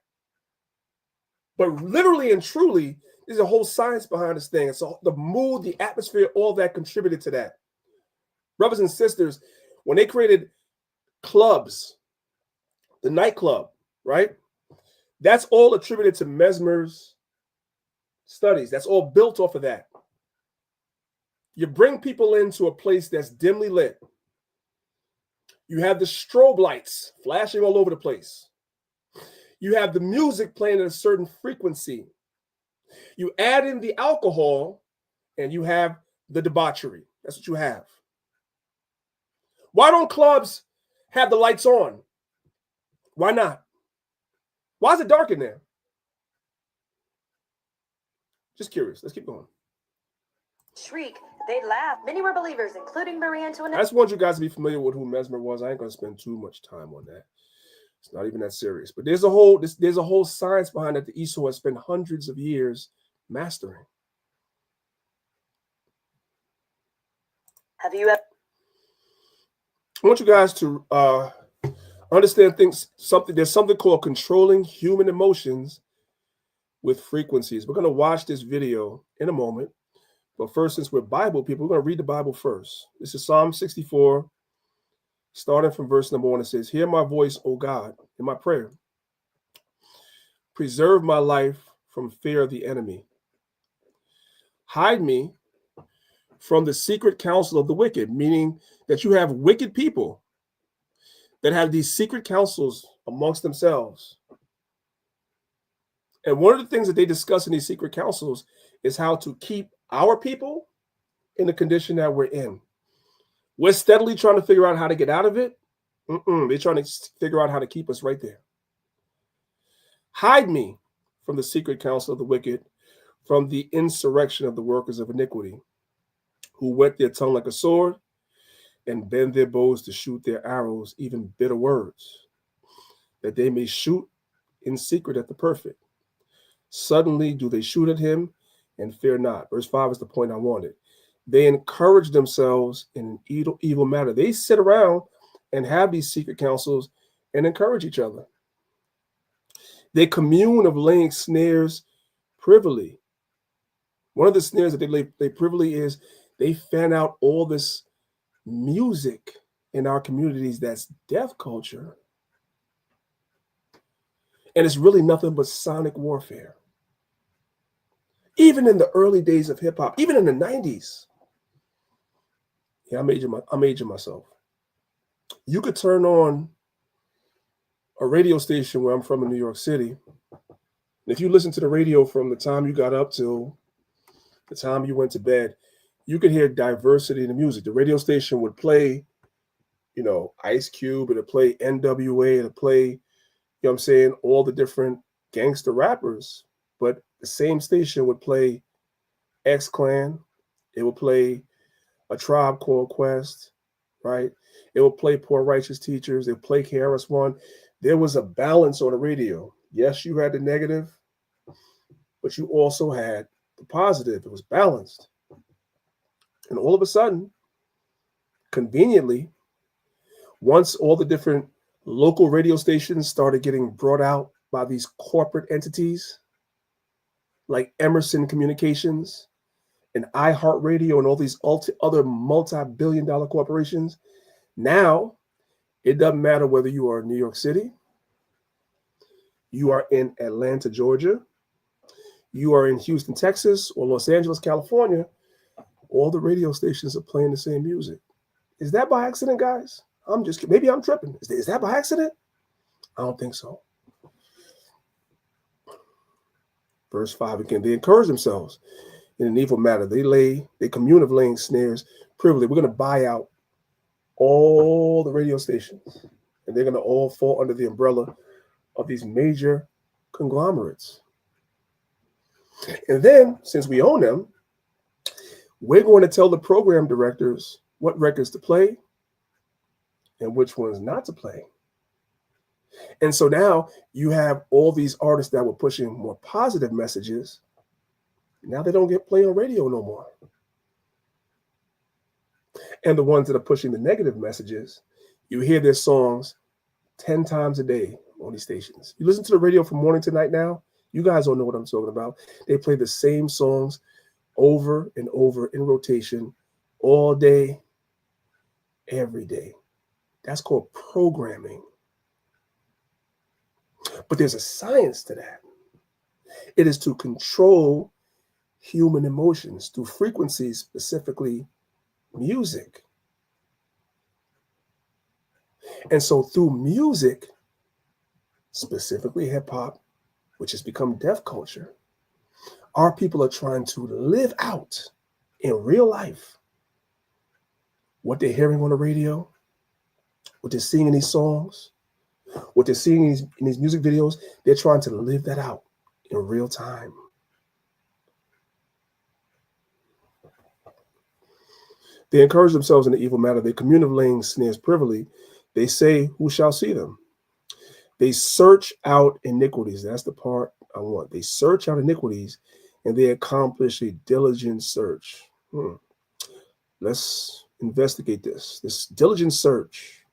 But literally and truly, there's a whole science behind this thing. So the mood, the atmosphere, all that contributed to that. Brothers and sisters, when they created clubs, the nightclub, right? That's all attributed to Mesmer's studies. That's all built off of that. You bring people into a place that's dimly lit. You have the strobe lights flashing all over the place. You have the music playing at a certain frequency. You add in the alcohol, and you have the debauchery. That's what you have. Why don't clubs have the lights on? Why not? Why is it dark in there? Just curious. Let's keep going. Shriek. They'd laugh. Many were believers, including Marie Antoinette. I just want you guys to be familiar with who Mesmer was. I ain't going to spend too much time on that. It's not even that serious. But there's a whole science behind it that Esau has spent hundreds of years mastering. Have you ever? I want you guys to understand things. There's something called controlling human emotions with frequencies. We're going to watch this video in a moment. But first, since we're Bible people, we're going to read the Bible first. This is Psalm 64, starting from verse number 1. It says, "Hear my voice, O God, in my prayer. Preserve my life from fear of the enemy. Hide me from the secret counsel of the wicked," meaning that you have wicked people that have these secret counsels amongst themselves. And one of the things that they discuss in these secret counsels is how to keep our people in the condition that we're in. We're steadily trying to figure out how to get out of it. They're trying to figure out how to keep us right there. Hide me from the secret counsel of the wicked, from the insurrection of the workers of iniquity, who whet their tongue like a sword and bend their bows to shoot their arrows, even bitter words, that they may shoot in secret at the perfect. Suddenly do they shoot at him and fear not. Verse 5 is the point I wanted. They encourage themselves in an evil matter. They sit around and have these secret counsels and encourage each other. They commune of laying snares privily. One of the snares that they lay privily is they fan out all this music in our communities that's death culture. And it's really nothing but sonic warfare. Even in the early days of hip hop, even in the 90s, Yeah, I'm aging myself. You could turn on a radio station where I'm from in New York City. And if you listen to the radio from the time you got up till the time you went to bed, you could hear diversity in the music. The radio station would play, Ice Cube, it'd play NWA, it'd play, what I'm saying, all the different gangster rappers. But the same station would play X-Clan, it would play A Tribe Called Quest, right? It would play Poor Righteous Teachers, it would play KRS-One. There was a balance on the radio. Yes, you had the negative, but you also had the positive. It was balanced. And all of a sudden, conveniently, once all the different local radio stations started getting brought out by these corporate entities like Emerson Communications and iHeartRadio and all these other multi-billion-dollar corporations, now it doesn't matter whether you are in New York City, you are in Atlanta, Georgia, you are in Houston, Texas, or Los Angeles, California, all the radio stations are playing the same music. Is that by accident, guys? Maybe I'm tripping. Is that by accident? I don't think so. Verse 5 again, they encourage themselves in an evil matter. They commune of laying snares privily. We're going to buy out all the radio stations, and they're going to all fall under the umbrella of these major conglomerates. And then, since we own them, we're going to tell the program directors what records to play and which ones not to play. And so now you have all these artists that were pushing more positive messages. Now they don't get played on radio no more. And the ones that are pushing the negative messages, you hear their songs 10 times a day on these stations. You listen to the radio from morning to night now, you guys don't know what I'm talking about. They play the same songs over and over in rotation all day, every day. That's called programming. But there's a science to that. It is to control human emotions through frequencies, specifically music. And so through music, specifically hip hop, which has become deaf culture, our people are trying to live out in real life what they're hearing on the radio, what they're seeing in these songs, what they're seeing in these music videos. They're trying to live that out in real time. They encourage themselves in the evil matter. They commune of laying snares privily. They say, who shall see them? They search out iniquities. That's the part I want. They search out iniquities and they accomplish a diligent search. Let's investigate this. This diligent search.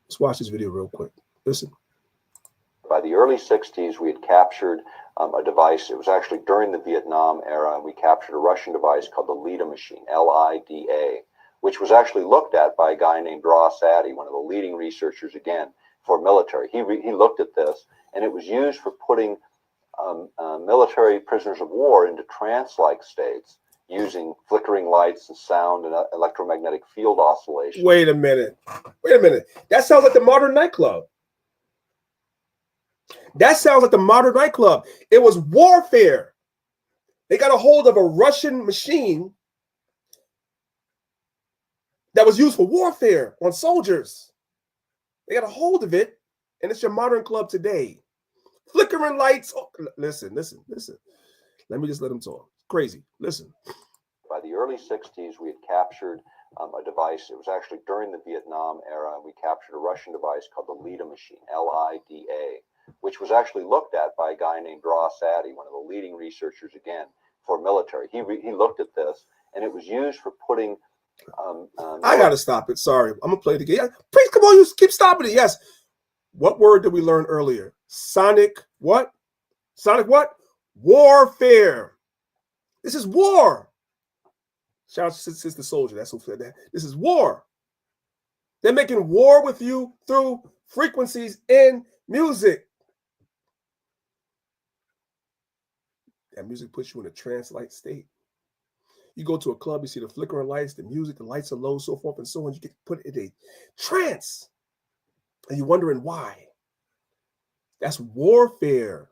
Let's watch this video real quick. Listen. By the early 60s, we had captured a device. It was actually during the Vietnam era. We captured a Russian device called the LIDA machine, L-I-D-A, which was actually looked at by a guy named Ross Addy, one of the leading researchers, again, for military. He looked at this, and it was used for putting military prisoners of war into trance-like states using flickering lights and sound and electromagnetic field oscillation. Wait a minute. That sounds like the modern nightclub. It was warfare. They got a hold of a Russian machine that was used for warfare on soldiers. They got a hold of it, and it's your modern club today. Flickering lights. Oh, listen. Let me just let him talk. Crazy. Listen. By the early 60s, we had captured a device. It was actually during the Vietnam era. We captured a Russian device called the LIDA machine, L-I-D-A, which was actually looked at by a guy named Ross Addy, one of the leading researchers, again, for military. He looked at this, and it was used for putting... I got to stop it. Sorry. I'm going to play it again. Please, come on. You keep stopping it. Yes. What word did we learn earlier? Sonic what? Sonic what? Warfare. This is war. Shout out to Sister Soldier. That's who said that. This is war. They're making war with you through frequencies in music. That music puts you in a trance-like state. You go to a club, you see the flickering lights, the music, the lights are low, so forth and so on. You get put in a trance. And you're wondering why. That's warfare.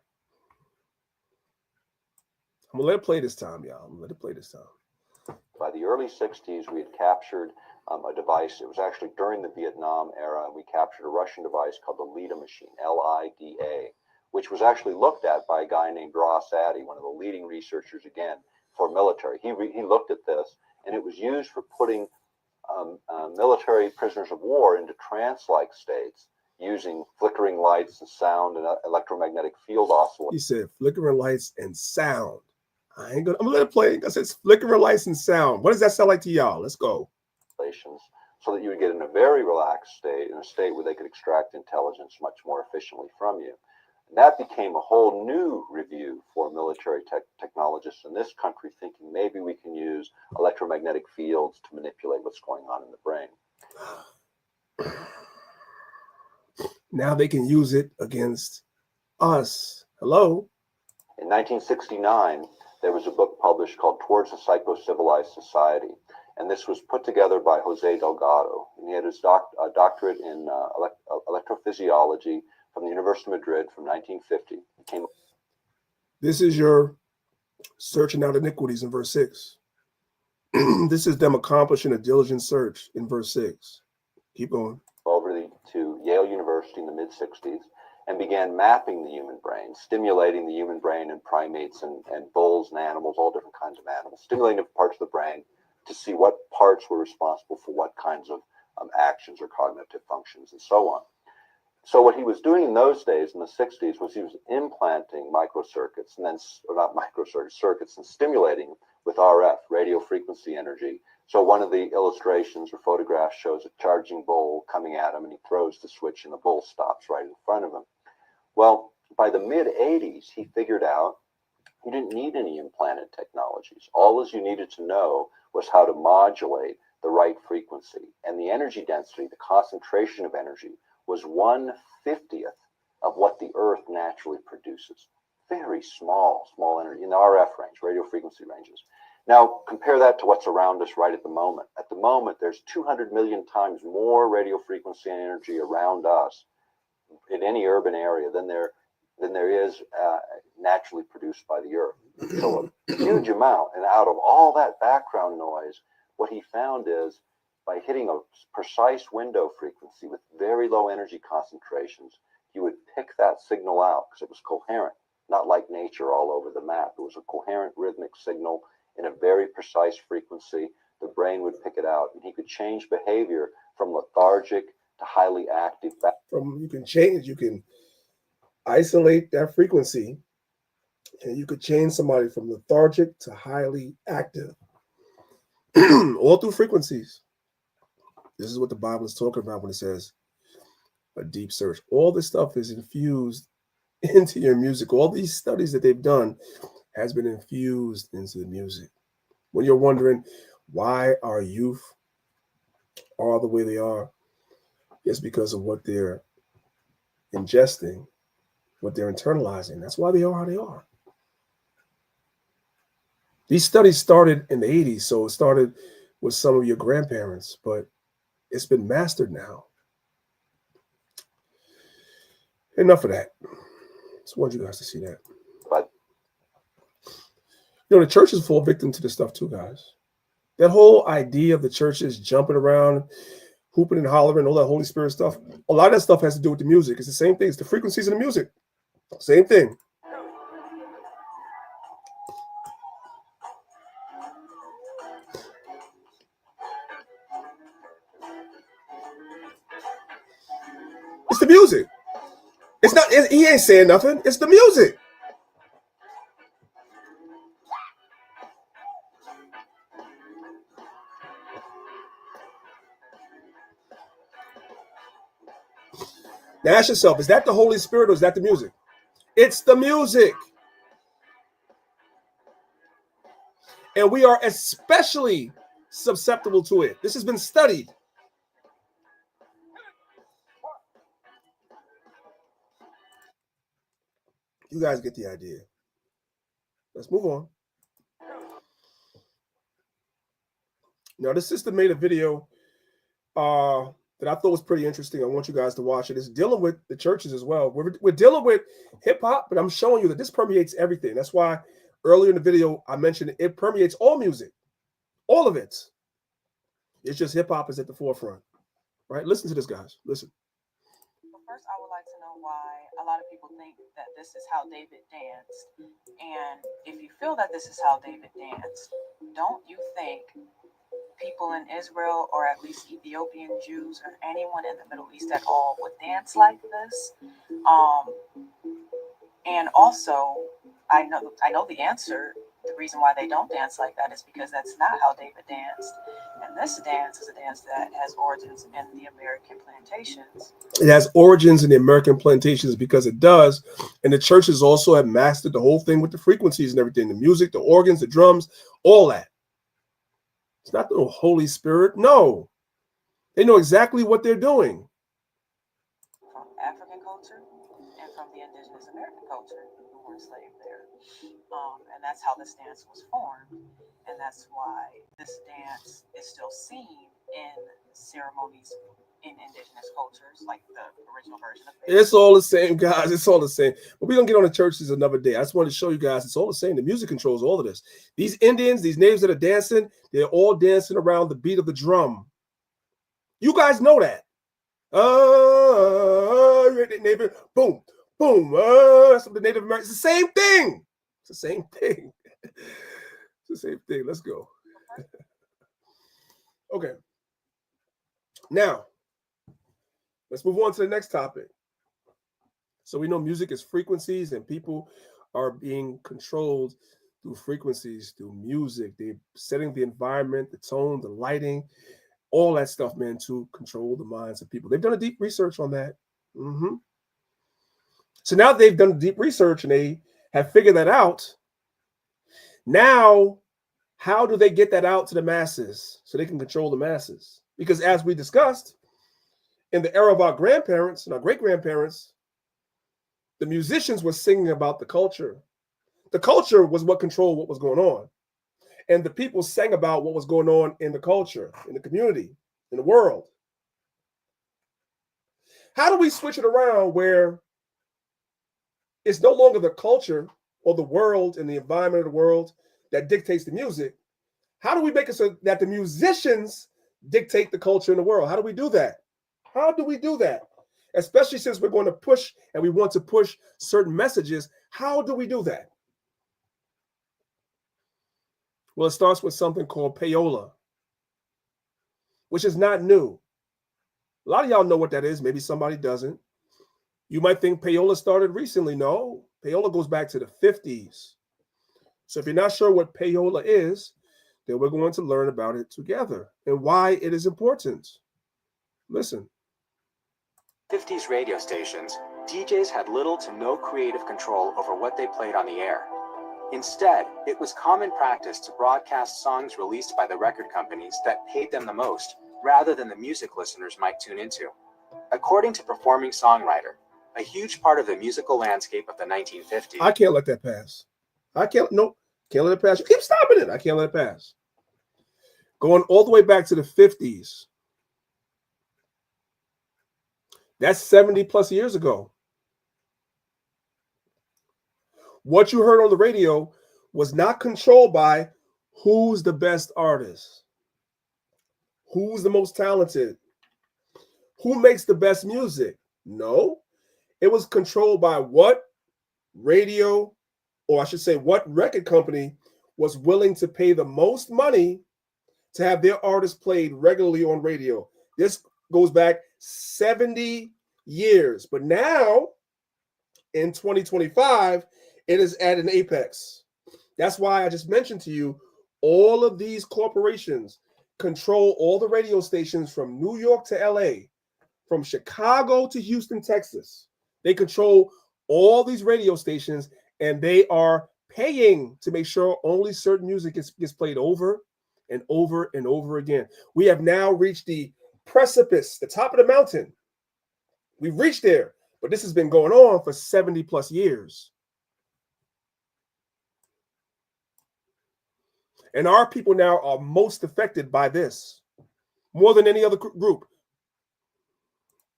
I'm going to let it play this time, y'all. I'm going to let it play this time. By the early 60s, we had captured a device. It was actually during the Vietnam era. We captured a Russian device called the LIDA machine, L-I-D-A, which was actually looked at by a guy named Ross Addy, one of the leading researchers, again, for military. He looked at this, and it was used for putting military prisoners of war into trance-like states using flickering lights and sound and electromagnetic field oscillations. He said flickering lights and sound. I'm gonna let it play. I said flickering lights and sound. What does that sound like to y'all? Let's go. So that you would get in a very relaxed state, in a state where they could extract intelligence much more efficiently from you. And that became a whole new review for military technologists in this country, thinking maybe we can use electromagnetic fields to manipulate what's going on in the brain. Now they can use it against us. Hello? In 1969, there was a book published called Towards a Psycho-Civilized Society. And this was put together by Jose Delgado. And he had his doctorate in electrophysiology from the University of Madrid from 1950. This is your searching out iniquities in verse 6. This is them accomplishing a diligent search in verse 6. Keep going. Over to Yale University in the mid-60s and began mapping the human brain, stimulating the human brain in primates and bulls and animals, all different kinds of animals, stimulating different parts of the brain to see what parts were responsible for what kinds of actions or cognitive functions and so on. So what he was doing in those days, in the 60s, was he was implanting microcircuits, and then, or not microcircuits, circuits, and stimulating with RF, radio frequency energy. So one of the illustrations or photographs shows a charging bull coming at him, and he throws the switch, and the bull stops right in front of him. Well, by the mid-80s, he figured out you didn't need any implanted technologies. All you needed to know was how to modulate the right frequency. And the energy density, the concentration of energy, was 1/50th of what the Earth naturally produces. Very small energy in the RF range, radio frequency ranges. Now, compare that to what's around us right at the moment. At the moment, there's 200 million times more radio frequency energy around us in any urban area than there is naturally produced by the Earth. So a huge amount. And out of all that background noise, what he found is by hitting a precise window frequency with very low energy concentrations, you would pick that signal out because it was coherent, not like nature all over the map. It was a coherent rhythmic signal in a very precise frequency. The brain would pick it out, and he could change behavior from lethargic to highly active. You can isolate that frequency, and you could change somebody from lethargic to highly active, all through frequencies. This is what the Bible is talking about when it says a deep search. All this stuff is infused into your music. All these studies that they've done has been infused into the music. When you're wondering why our youth are the way they are, it's because of what they're ingesting, what they're internalizing. That's why they are how they are. These studies started in the 80s, so it started with some of your grandparents, but it's been mastered now. Enough of that. Just want you guys to see that. The churches fall victim to this stuff too, guys. That whole idea of the churches jumping around, hooping and hollering, all that Holy Spirit stuff, a lot of that stuff has to do with the music. It's the same thing. It's the frequencies of the music. Same thing. It's the music. It's not, he ain't saying nothing. It's the music. Now ask yourself, is that the Holy Spirit or is that the music? It's the music. And we are especially susceptible to it. This has been studied. You guys get the idea. Let's move on. Now, this sister made a video that I thought was pretty interesting. I want you guys to watch it. It's dealing with the churches as well. We're dealing with hip hop, but I'm showing you that this permeates everything. That's why earlier in the video I mentioned it permeates all music, all of it. It's just hip hop is at the forefront, right? Listen to this, guys. Listen. Well, first, I would like to know why a lot of people think that this is how David danced. And if you feel that this is how David danced, don't you think people in Israel, or at least Ethiopian Jews, or anyone in the Middle East at all, would dance like this? And also, I know the answer. The reason why they don't dance like that is because that's not how David danced. And this dance is a dance that has origins in the American plantations. It has origins in the American plantations because it does. And the churches also have mastered the whole thing with the frequencies and everything, the music, the organs, the drums, all that. It's not the Holy Spirit. No. They know exactly what they're doing. From African culture and from the indigenous American culture who were enslaved there. And that's how this dance was formed. And that's why this dance is still seen in ceremonies in indigenous cultures, like the original version of it. It's all the same, guys. It's all the same. But we're going to get on the churches another day. I just wanted to show you guys it's all the same. The music controls all of this. These Indians, these natives that are dancing, they're all dancing around the beat of the drum. You guys know that. Native, boom, boom. That's what the Native Americans. It's the same thing. It's the same thing. It's the same thing. Let's go. Okay. Now, let's move on to the next topic. So we know music is frequencies, and people are being controlled through frequencies, through music. They're setting the environment, the tone, the lighting, all that stuff, man, to control the minds of people. They've done a deep research on that. So now they've done deep research and they have figured that out. Now, how do they get that out to the masses so they can control the masses? Because as we discussed, in the era of our grandparents and our great-grandparents, the musicians were singing about the culture. The culture was what controlled what was going on. And the people sang about what was going on in the culture, in the community, in the world. How do we switch it around where it's no longer the culture or the world and the environment of the world that dictates the music? How do we make it so that the musicians dictate the culture in the world? How do we do that? How do we do that? Especially since we're going to push and we want to push certain messages. How do we do that? Well, it starts with something called payola, which is not new. A lot of y'all know what that is. Maybe somebody doesn't. You might think payola started recently. No, payola goes back to the 50s. So if you're not sure what payola is, then we're going to learn about it together and why it is important. Listen. 50s radio stations, DJs had little to no creative control over what they played on the air. Instead, it was common practice to broadcast songs released by the record companies that paid them the most, rather than the music listeners might tune into. According to performing songwriter, a huge part of the musical landscape of the 1950s. I can't let that pass. Can't let it pass. You keep stopping it. I can't let it pass. Going all the way back to the 50s. That's 70 plus years ago. What you heard on the radio was not controlled by who's the best artist, who's the most talented, who makes the best music. No, it was controlled by what radio, or I should say what record company was willing to pay the most money to have their artists played regularly on radio. This goes back 70 years. But now, in 2025, it is at an apex. That's why I just mentioned to you, all of these corporations control all the radio stations from New York to LA, from Chicago to Houston, Texas. They control all these radio stations, and they are paying to make sure only certain music gets played over and over and over again. We have now reached the precipice, the top of the mountain. We've reached there, but this has been going on for 70 plus years. And our people now are most affected by this, more than any other group.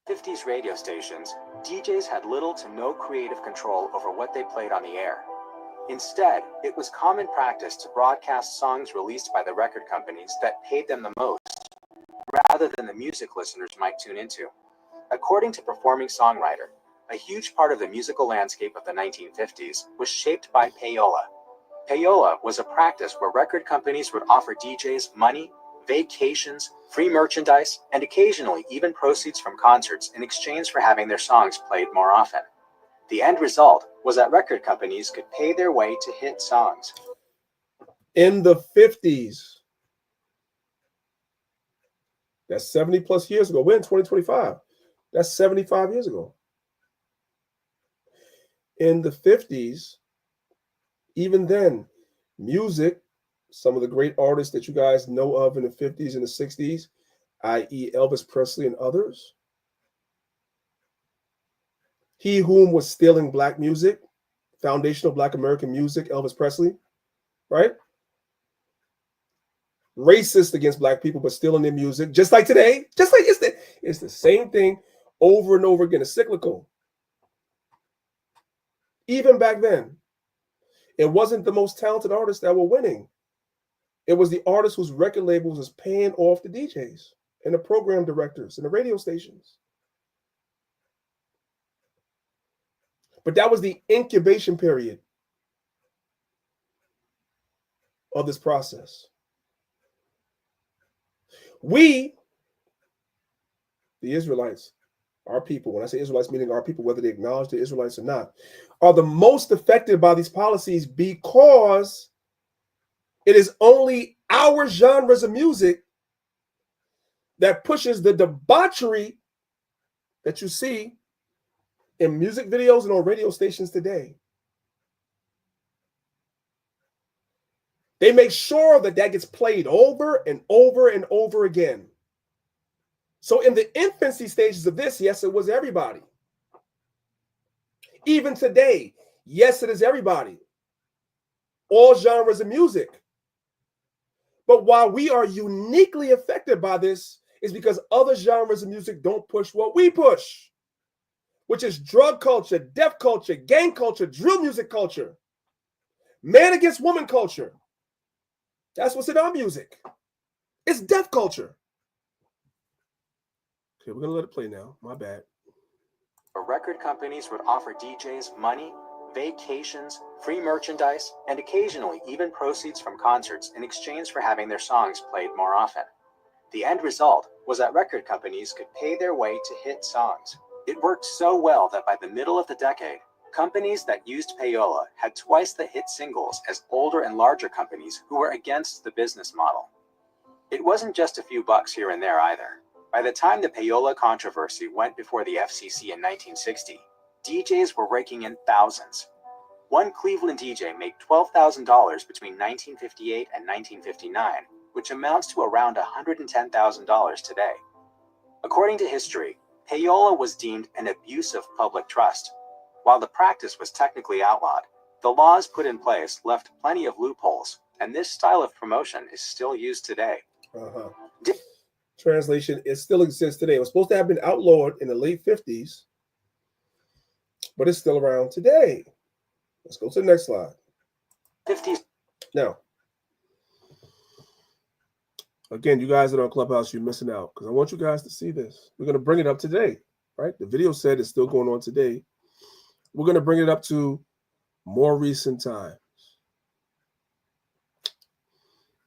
50s radio stations, DJs had little to no creative control over what they played on the air. Instead, it was common practice to broadcast songs released by the record companies that paid them the most, rather than the music listeners might tune into. According to performing songwriter, a huge part of the musical landscape of the 1950s was shaped by payola. Payola was a practice where record companies would offer DJs money, vacations, free merchandise, and occasionally even proceeds from concerts in exchange for having their songs played more often. The end result was that record companies could pay their way to hit songs. In the 50s, that's 70 plus years ago. We're in 2025. That's 75 years ago. In the 50s, even then, music, some of the great artists that you guys know of in the 50s and the 60s, i.e. Elvis Presley and others, he whom was stealing black music, foundational black American music, Elvis Presley, right? Racist against black people, but stealing their music, just like today, just like it's the same thing over and over again. It's cyclical. Even back then, it wasn't the most talented artists that were winning. It was the artists whose record labels was paying off the DJs and the program directors and the radio stations. But that was the incubation period of this process. We, the Israelites, our people, when I say Israelites, meaning our people, whether they acknowledge the Israelites or not, are the most affected by these policies because it is only our genres of music that pushes the debauchery that you see in music videos and on radio stations today. They make sure that gets played over and over and over again. So in the infancy stages of this, yes, it was everybody. Even today, yes, it is everybody. All genres of music. But why we are uniquely affected by this is because other genres of music don't push what we push, which is drug culture, deaf culture, gang culture, drill music culture, man against woman culture. That's what's in our music. It's deaf culture. Okay, we're going to let it play now. My bad. Record companies would offer DJs money, vacations, free merchandise, and occasionally even proceeds from concerts in exchange for having their songs played more often. The end result was that record companies could pay their way to hit songs. It worked so well that by the middle of the decade, companies that used payola had twice the hit singles as older and larger companies who were against the business model. It wasn't just a few bucks here and there either. By the time the payola controversy went before the FCC in 1960, DJs were raking in thousands. One Cleveland DJ made $12,000 between 1958 and 1959, which amounts to around $110,000 today. According to history, payola was deemed an abuse of public trust. While the practice was technically outlawed, the laws put in place left plenty of loopholes, and this style of promotion is still used today. Translation, it still exists today. It was supposed to have been outlawed in the late 50s, but it's still around today. Let's go to the next slide. 50s. Now, again, you guys that are on Clubhouse, you're missing out because I want you guys to see this. We're going to bring it up today, right? The video said it's still going on today. We're going to bring it up to more recent times.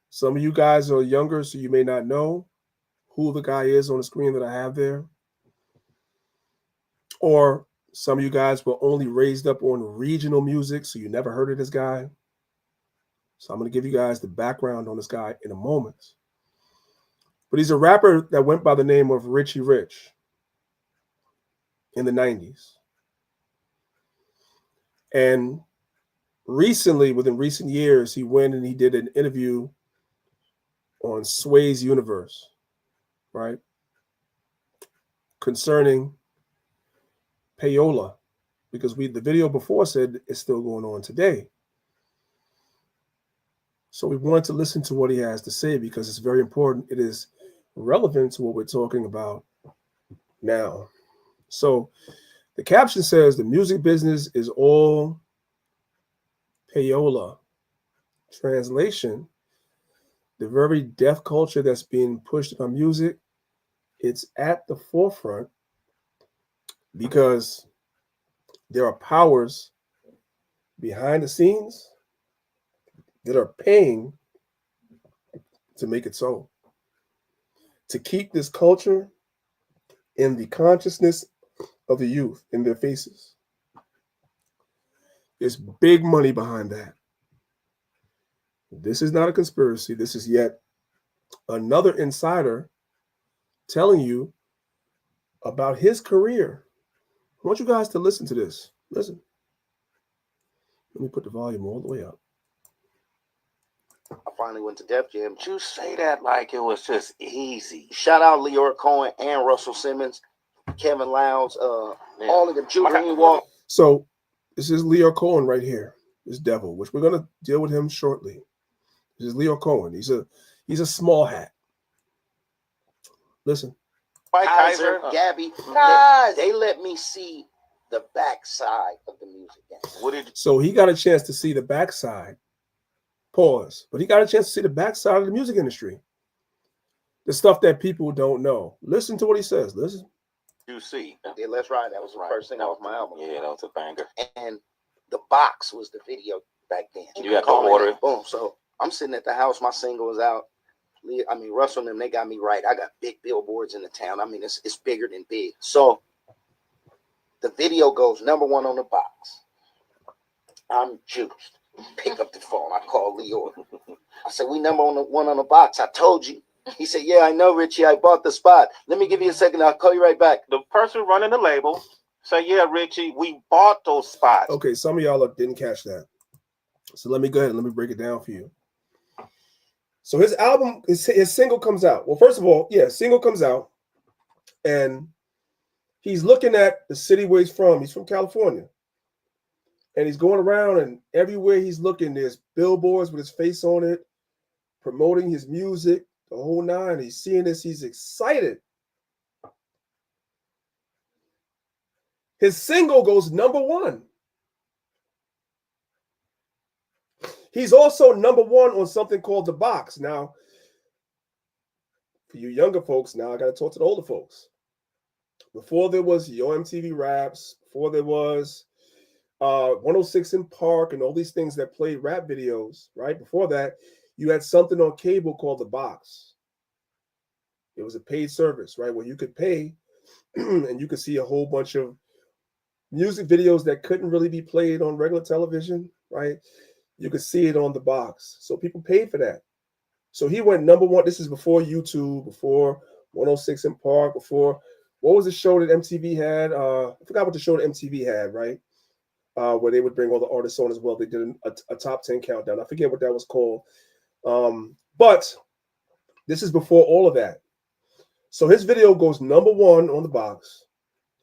Some of you guys are younger, so you may not know who the guy is on the screen that I have there. Or some of you guys were only raised up on regional music, so you never heard of this guy. So I'm going to give you guys the background on this guy in a moment. But he's a rapper that went by the name of Richie Rich in the 90s. And recently, within recent years, he went and he did an interview on Sway's Universe, right? Concerning payola, because the video before said it's still going on today. So we wanted to listen to what he has to say because it's very important. It is relevant to what we're talking about now. So the caption says the music business is all payola. Translation, the very deaf culture that's being pushed by music, it's at the forefront because there are powers behind the scenes that are paying to make it so. To keep this culture in the consciousness of the youth, in their faces. There's big money behind that. This is not a conspiracy. This is yet another insider telling you about his career. I want you guys to listen to this. Listen. Let me put the volume all the way up. I finally went to Def Jam. You say that like it was just easy. Shout out Leora Cohen and Russell Simmons, Kevin Lowndes, all of them. Julian Walk. So this is Leo Cohen right here. This devil, which we're gonna deal with him shortly. This is Leo Cohen. He's a small hat. Listen. Mike Kaiser, Gabby, they let me see the backside of the music game. So he got a chance to see the backside. Pause. But he got a chance to see the backside of the music industry. The stuff that people don't know. Listen to what he says. Listen. You see. Yeah, Let's Ride. That was the first thing off my album. Yeah, that was a banger. And The Box was the video back then. You got to order it. Boom. So I'm sitting at the house. My single is out. I mean, Russell and them, they got me right. I got big billboards in the town. I mean, it's bigger than big. So the video goes #1 on The Box. I'm juiced. Pick up the phone. I call Leo. I said, we #1 on The Box. I told you. He said, yeah, I know, Richie. I bought the spot. Let me give you a second. I'll call you right back. The person running the label said, yeah, Richie, we bought those spots. Okay, some of y'all didn't catch that. So let me go ahead and let me break it down for you. So his album, his single comes out. Well, first of all, yeah, single comes out. And he's looking at the city where he's from. He's from California. And he's going around, and everywhere he's looking, there's billboards with his face on it, promoting his music, the whole nine. He's seeing this. He's excited. His single goes #1. He's also #1 on something called The Box. Now, for you younger folks, now I got to talk to the older folks. Before there was Yo MTV Raps, before there was 106 in Park and all these things that played rap videos, right? Before that, you had something on cable called The Box. It was a paid service, right? Where you could pay and you could see a whole bunch of music videos that couldn't really be played on regular television, right? You could see it on The Box. So people paid for that. So he went #1. This is before YouTube, before 106 in Park, before, what was the show that MTV had? I forgot what the show that MTV had, right? Where they would bring all the artists on as well. They did a top 10 countdown. I forget what that was called. But this is before all of that. So his video goes #1 on The Box.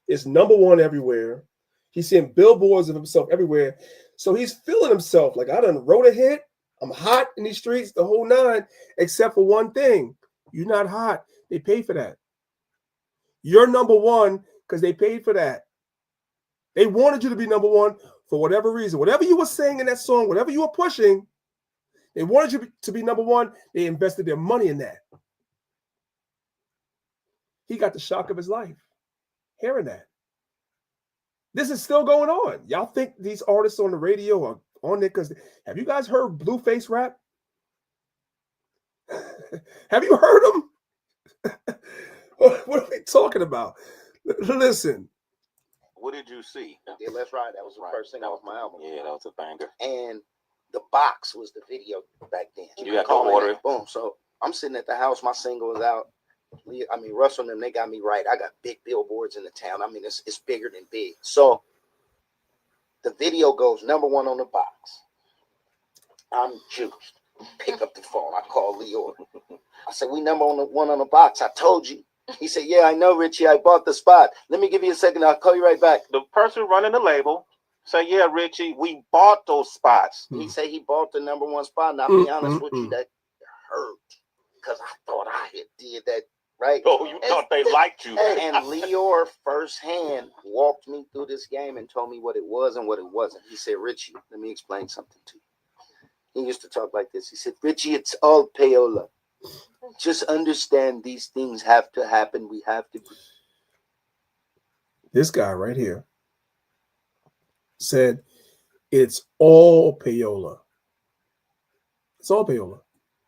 It's #1 everywhere. He's seeing billboards of himself everywhere. So he's feeling himself like, I done wrote a hit. I'm hot in these streets, the whole nine, except for one thing. You're not hot. They pay for that. You're #1 because they paid for that. They wanted you to be #1 for whatever reason. Whatever you were saying in that song, whatever you were pushing, they wanted you to be #1. They invested their money in that. He got the shock of his life hearing that. This is still going on. Y'all think these artists on the radio are on there because, have you guys heard Blueface rap? Have you heard him? What are we talking about? Listen. What did you see? Yeah, Let's Ride. That was the first thing off my album. Yeah, that was a banger. And The Box was the video back then. You got to order it. Boom. So I'm sitting at the house. My single is out. I mean, Russell and them, they got me right. I got big billboards in the town. I mean, it's bigger than big. So the video goes #1 on The Box. I'm juiced. Pick up the phone. I call Leo. I said, we #1 on The Box. I told you. He said, yeah, I know, Richie. I bought the spot. Let me give you a second. I'll call you right back. The person running the label So yeah, Richie, we bought those spots. He said he bought the number one spot, and I'll be honest with you, that hurt because I thought I had did that right. Oh, you thought they liked you. And Leor firsthand walked me through this game and told me what it was and what it wasn't. He said, Richie, let me explain something to you. He used to talk like this. He said, Richie, it's all payola. Just understand these things have to happen. We have to. This guy right here said, it's all payola. It's all payola.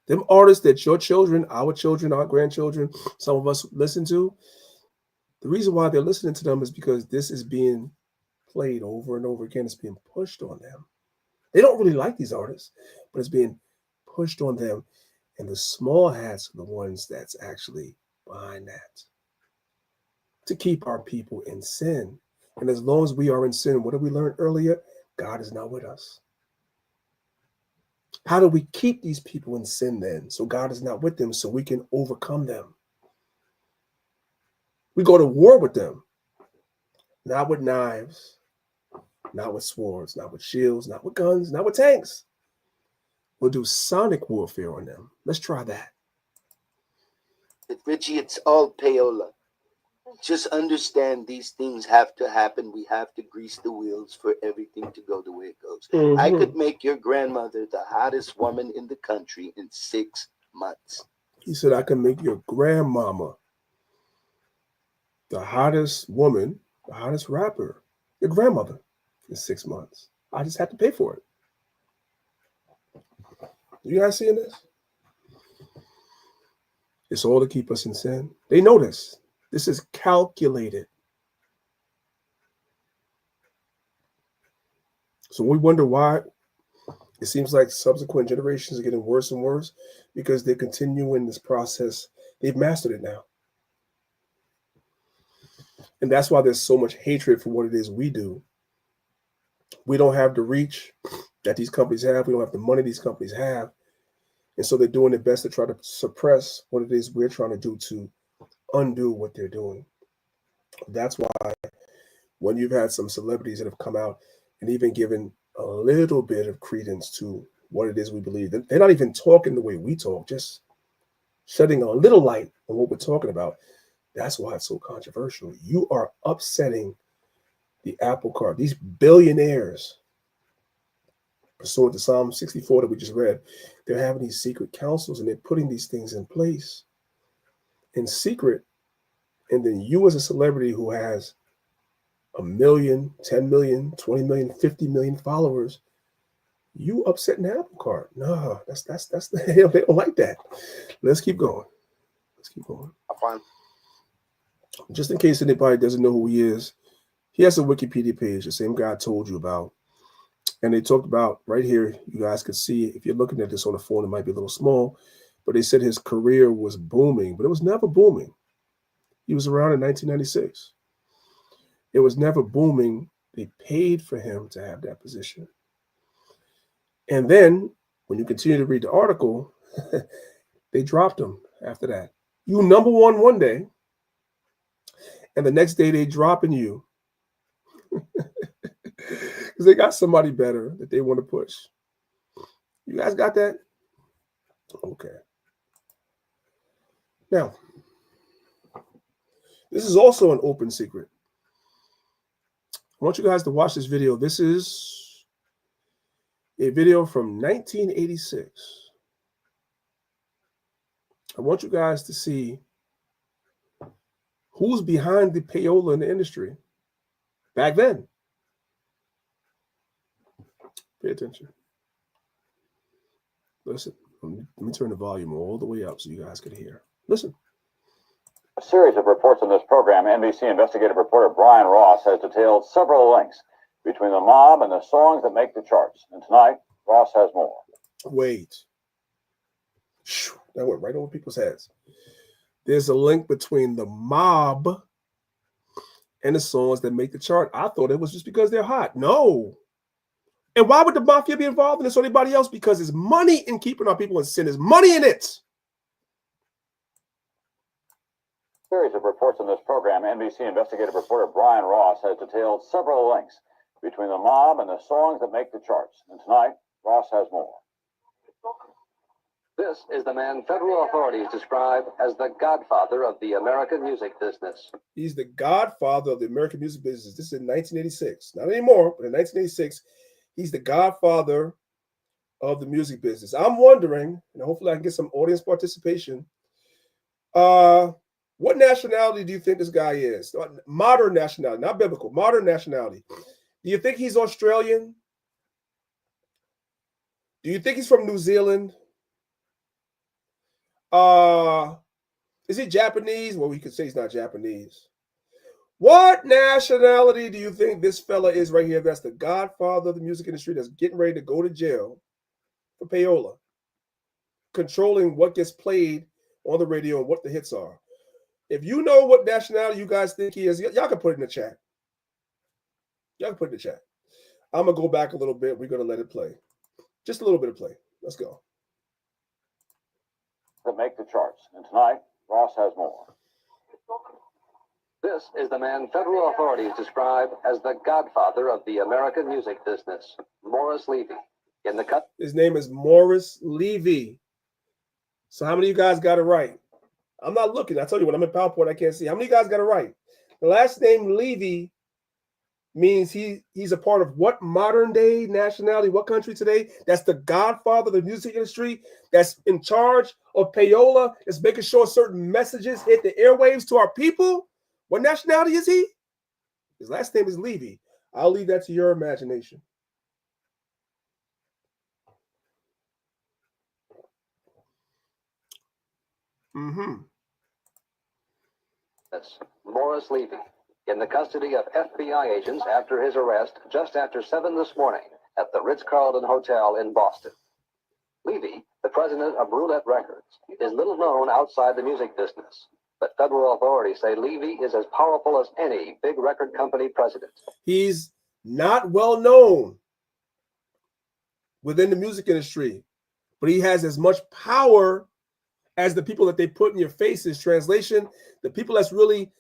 Them artists that your children, our grandchildren, some of us listen to, the reason why they're listening to them is because this is being played over and over again. It's being pushed on them. They don't really like these artists, but it's being pushed on them. And the small hats are the ones that's actually behind that. To keep our people in sin. And as long as we are in sin, what did we learn earlier? God is not with us. How do we keep these people in sin then? So God is not with them, so we can overcome them. We go to war with them. Not with knives, not with swords, not with shields, not with guns, not with tanks. We'll do sonic warfare on them. Let's try that. Richie, it's all payola. Just understand these things have to happen. We have to grease the wheels for everything to go the way it goes. Mm-hmm. I could make your grandmother the hottest woman in the country in 6 months. He said, I can make your grandmama the hottest woman, the hottest rapper, your grandmother in 6 months. I just have to pay for it. You guys seeing this? It's all to keep us in sin. They know this. This is calculated. So we wonder why it seems like subsequent generations are getting worse and worse, because they continue in this process. They've mastered it now. And that's why there's so much hatred for what it is we do. We don't have the reach that these companies have. We don't have the money these companies have. And so they're doing their best to try to suppress what it is we're trying to do to undo what they're doing. That's why when you've had some celebrities that have come out and even given a little bit of credence to what it is we believe, they're not even talking the way we talk, just shedding a little light on what we're talking about. That's why it's so controversial. You are upsetting the apple cart. These billionaires, pursuant to Psalm 64 that we just read, they're having these secret councils and they're putting these things in place in secret. And then you as a celebrity who has 1 million, 10 million, 20 million, 50 million followers, you upsetting the apple cart. No, that's the hell. They don't like that. Let's keep going. Let's keep going. Fine. Just in case anybody doesn't know who he is, he has a Wikipedia page, the same guy I told you about. And they talked about right here, you guys could see, if you're looking at this on the phone, it might be a little small, but they said his career was booming, but it was never booming. He was around in 1996. It was never booming. They paid for him to have that position. And then when you continue to read the article, they dropped him after that. You number one day, and the next day they dropping you. Because they got somebody better that they want to push. You guys got that? Okay. Now, this is also an open secret. I want you guys to watch this video. This is a video from 1986. I want you guys to see who's behind the payola in the industry back then. Pay attention. Listen, let me turn the volume all the way up so you guys can hear. Listen. A series of reports on this program, NBC investigative reporter Brian Ross has detailed several links between the mob and the songs that make the charts. And tonight, Ross has more. Wait. That went right over people's heads. There's a link between the mob and the songs that make the chart. I thought it was just because they're hot. No. And why would the mafia be involved in this or anybody else? Because there's money in keeping our people in sin. There's money in it. Series of reports on this program, NBC investigative reporter Brian Ross has detailed several links between the mob and the songs that make the charts. And tonight, Ross has more. This is the man federal authorities describe as the godfather of the American music business. He's the godfather of the American music business. This is in 1986. Not anymore, but in 1986, he's the godfather of the music business. I'm wondering, and hopefully I can get some audience participation, what nationality do you think this guy is? Modern nationality, not biblical, modern nationality. Do you think he's Australian? Do you think he's from New Zealand? Is he Japanese? Well, we could say he's not Japanese. What nationality do you think this fella is right here? That's the godfather of the music industry that's getting ready to go to jail for payola, controlling what gets played on the radio and what the hits are. If you know what nationality you guys think he is, y'all can put it in the chat. Y'all can put it in the chat. I'm going to go back a little bit. We're going to let it play. Just a little bit of play. Let's go. That make the charts. And tonight, Ross has more. This is the man federal authorities describe as the godfather of the American music business, Morris Levy. In the cut. His name is Morris Levy. So how many of you guys got it right? I'm not looking. I told you when I'm in PowerPoint, I can't see. How many of you guys got it right? The last name Levy means he's a part of what modern day nationality, what country today? That's the godfather of the music industry, that's in charge of payola, that's making sure certain messages hit the airwaves to our people. What nationality is he? His last name is Levy. I'll leave that to your imagination. That's Morris Levy in the custody of FBI agents after his arrest just after 7 this morning at the Ritz-Carlton Hotel in Boston. Levy, the president of Roulette Records, is little known outside the music business, but federal authorities say Levy is as powerful as any big record company president. He's not well known within the music industry, but he has as much power as the people that they put in your faces. Translation, the people that's really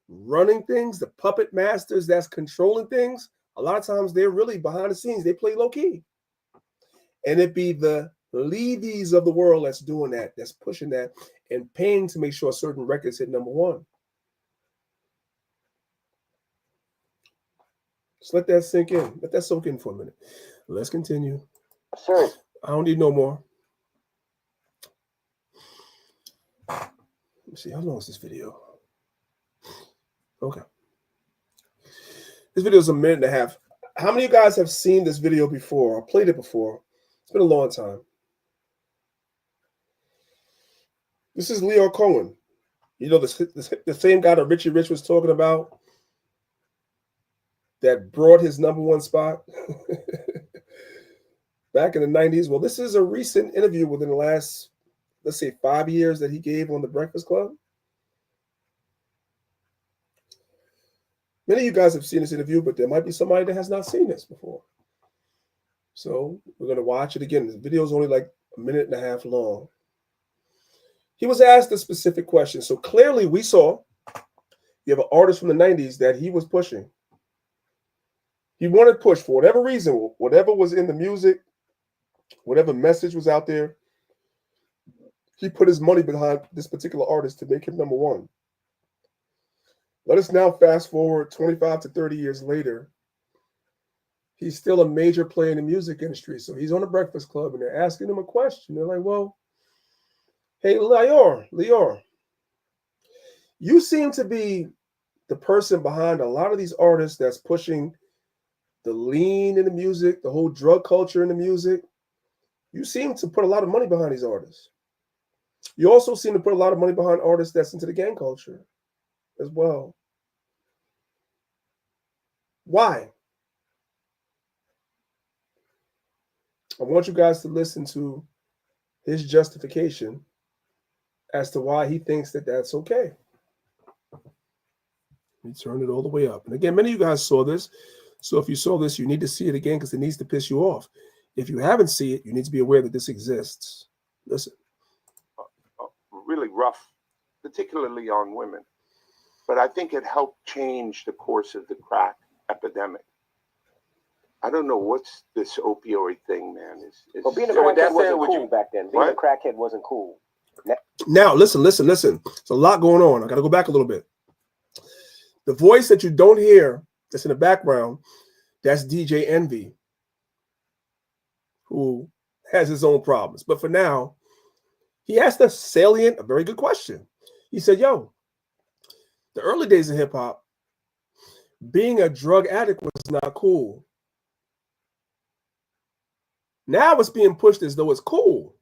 running things, the puppet masters that's controlling things, a lot of times they're really behind the scenes. They play low key. And it be the Levys of the world that's doing that, that's pushing that, and paying to make sure certain records hit number one. Just let that sink in. Let that soak in for a minute. Let's continue. Sorry. I don't need no more. Let me see. How long is this video? Okay. This video is a minute and a half. How many of you guys have seen this video before? I played it before. It's been a long time. This is Leo Cohen. You know, the same guy that Richie Rich was talking about that brought his number one spot back in the 90s. Well, this is a recent interview within the last, let's say, 5 years that he gave on The Breakfast Club. Many of you guys have seen this interview, but there might be somebody that has not seen this before. So we're going to watch it again. The video is only like a minute and a half long. He was asked a specific question. So clearly we saw you have an artist from the 90s that he was pushing. He wanted to push for whatever reason, whatever was in the music, whatever message was out there. He put his money behind this particular artist to make him number one. Let us now fast forward 25 to 30 years later. He's still a major player in the music industry. So he's on the Breakfast Club and they're asking him a question. They're like, well, hey, Leor, you seem to be the person behind a lot of these artists that's pushing the lean in the music, the whole drug culture in the music. You seem to put a lot of money behind these artists. You also seem to put a lot of money behind artists that's into the gang culture as well. Why? I want you guys to listen to his justification as to why he thinks that that's okay. Let me turn it all the way up. And again, many of you guys saw this. So if you saw this, you need to see it again because it needs to piss you off. If you haven't seen it, you need to be aware that this exists. Listen. Really rough, particularly on women. But I think it helped change the course of the crack epidemic. I don't know what's this opioid thing, man. Well, being a crackhead wasn't cool back then. Being a crackhead wasn't cool. Now, listen. There's a lot going on. I got to go back a little bit. The voice that you don't hear, that's in the background, that's DJ Envy, who has his own problems. But for now, he asked a very good question. He said, yo, the early days of hip hop, being a drug addict was not cool. Now it's being pushed as though it's cool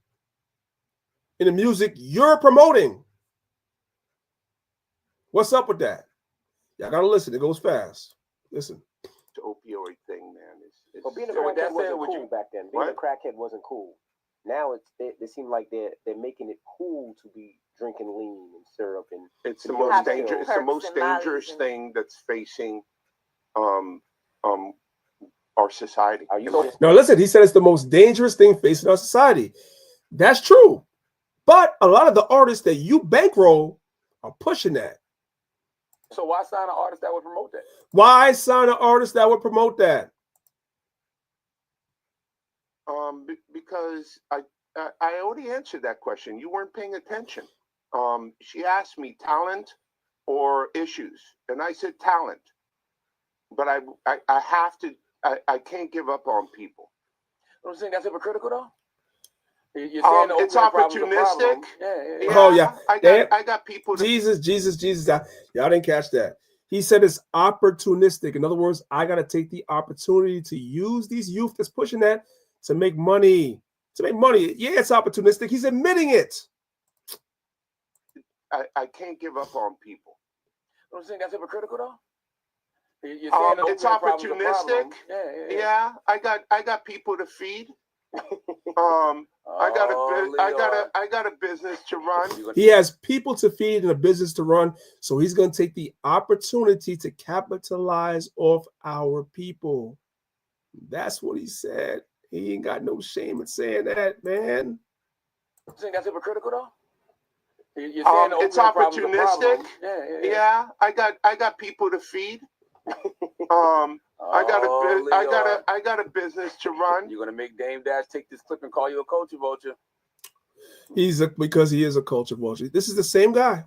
in the music you're promoting. What's up with that? Y'all gotta listen. It goes fast. Listen. The opioid thing, man. Well, being a crackhead wasn't cool back then. Being a crackhead wasn't cool. Now they seem like they're making it cool to be drinking lean and syrup and it's the most dangerous. It's the most dangerous thing that's facing our society. Are you? Now listen, he said it's the most dangerous thing facing our society. That's true. But a lot of the artists that you bankroll are pushing that. So why sign an artist that would promote that? Why sign an artist that would promote that? Because I already answered that question. You weren't paying attention. She asked me talent or issues, and I said talent. But I have to. I can't give up on people. I'm saying that's hypocritical, though. You're saying it's opportunistic. Yeah. Oh yeah, I got people. Jesus. Y'all didn't catch that. He said it's opportunistic. In other words, I got to take the opportunity to use these youth that's pushing that to make money. Yeah, it's opportunistic. He's admitting it. I can't give up on people. I'm saying that's hypocritical, though. It's opportunistic. Yeah. I got people to feed. I got a business to run. He has people to feed and a business to run, so he's going to take the opportunity to capitalize off our people. That's what he said. He ain't got no shame in saying that, man. You think that's hypocritical, though? It's opportunistic. Yeah. I got people to feed. I got a business to run. You're gonna make Dame Dash take this clip and call you a culture vulture. Because he is a culture vulture. This is the same guy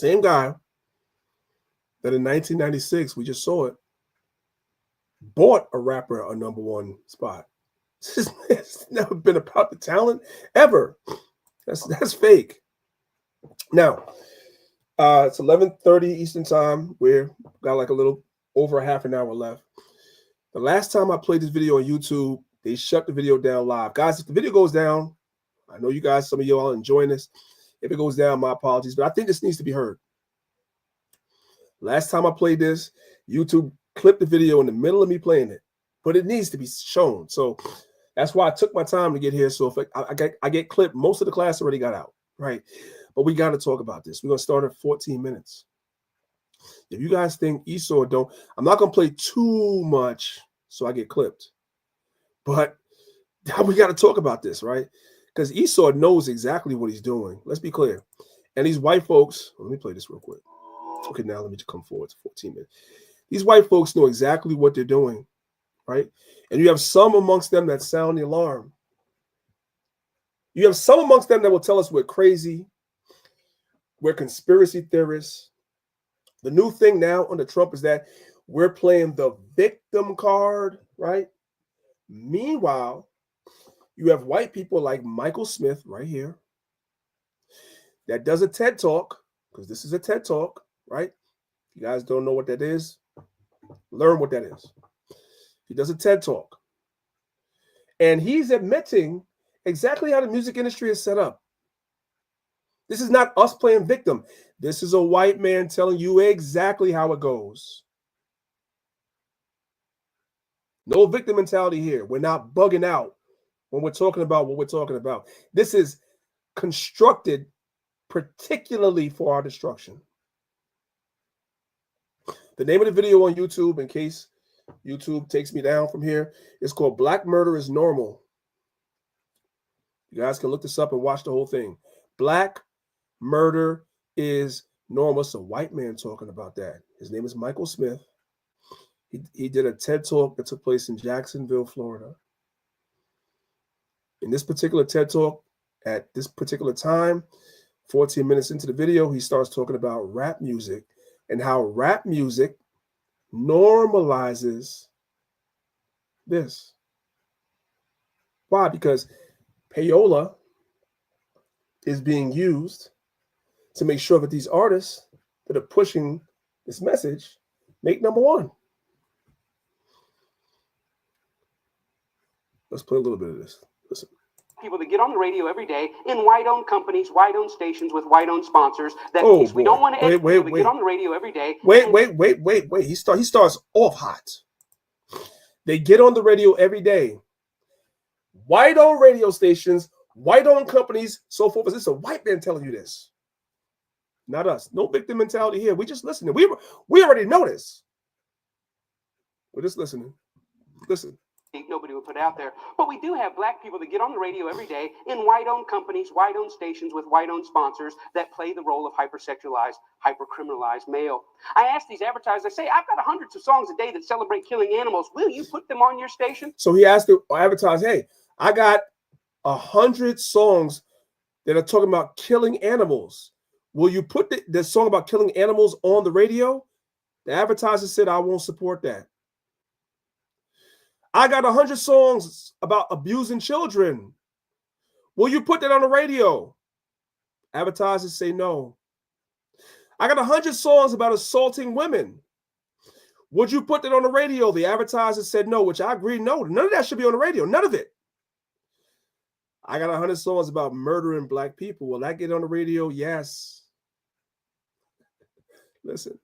that in 1996, we just saw it, bought a rapper a #1 spot. It's never been about the talent ever. That's fake. Now, it's 11:30 Eastern time. We've got like a little over half an hour left. The last time I played this video on YouTube, they shut the video down live. Guys, if the video goes down, I know you guys, some of you all are enjoying this. If it goes down, my apologies, but I think this needs to be heard. Last time I played this, YouTube clipped the video in the middle of me playing it, but it needs to be shown. So that's why I took my time to get here. So if I get clipped, most of the class already got out, right? But we got to talk about this. We're going to start at 14 minutes. If you guys think Esau don't, I'm not going to play too much so I get clipped. But we got to talk about this, right? Because Esau knows exactly what he's doing. Let's be clear. And these white folks, let me play this real quick. Okay, now let me just come forward to 14 minutes. These white folks know exactly what they're doing, right? And you have some amongst them that sound the alarm. You have some amongst them that will tell us we're crazy, we're conspiracy theorists. The new thing now under Trump is that we're playing the victim card, right? Meanwhile, you have white people like Michael Smith right here that does a TED Talk, because this is a TED Talk, right? If you guys don't know what that is, learn what that is. He does a TED Talk. And he's admitting exactly how the music industry is set up. This is not us playing victim. This is a white man telling you exactly how it goes. No victim mentality here. We're not bugging out when we're talking about what we're talking about. This is constructed particularly for our destruction. The name of the video on YouTube, in case YouTube takes me down from here, is called Black Murder is Normal. You guys can look this up and watch the whole thing. Black Murder is Normal. It's a white man talking about that. His name is Michael Smith. He did a TED Talk that took place in Jacksonville, Florida. In this particular TED Talk, at this particular time, 14 minutes into the video, he starts talking about rap music and how rap music normalizes this. Why? Because payola is being used to make sure that these artists that are pushing this message make number one. Let's play a little bit of this. Listen. People that get on the radio every day in white-owned companies, white-owned stations with white-owned sponsors. That we don't want to educate people that get on the radio every day. Wait. He starts off hot. They get on the radio every day. White-owned radio stations, white-owned companies, so forth. This is a white man telling you this. Not us. No victim mentality here. We just listening. We already know this. We're just listening. Listen. Nobody would put out there. But we do have black people that get on the radio every day in white-owned companies, white-owned stations with white-owned sponsors that play the role of hypersexualized, hypercriminalized male. I ask these advertisers, I say, I've got hundreds of songs a day that celebrate killing animals. Will you put them on your station? So he asked the advertiser, hey, I got 100 songs that are talking about killing animals. Will you put the song about killing animals on the radio? The advertiser said, I won't support that. I got 100 songs about abusing children. Will you put that on the radio? Advertisers say no. I got 100 songs about assaulting women. Would you put that on the radio? The advertiser said no, which I agree, no. None of that should be on the radio. None of it. I got 100 songs about murdering black people. Will that get on the radio? Yes. Listen.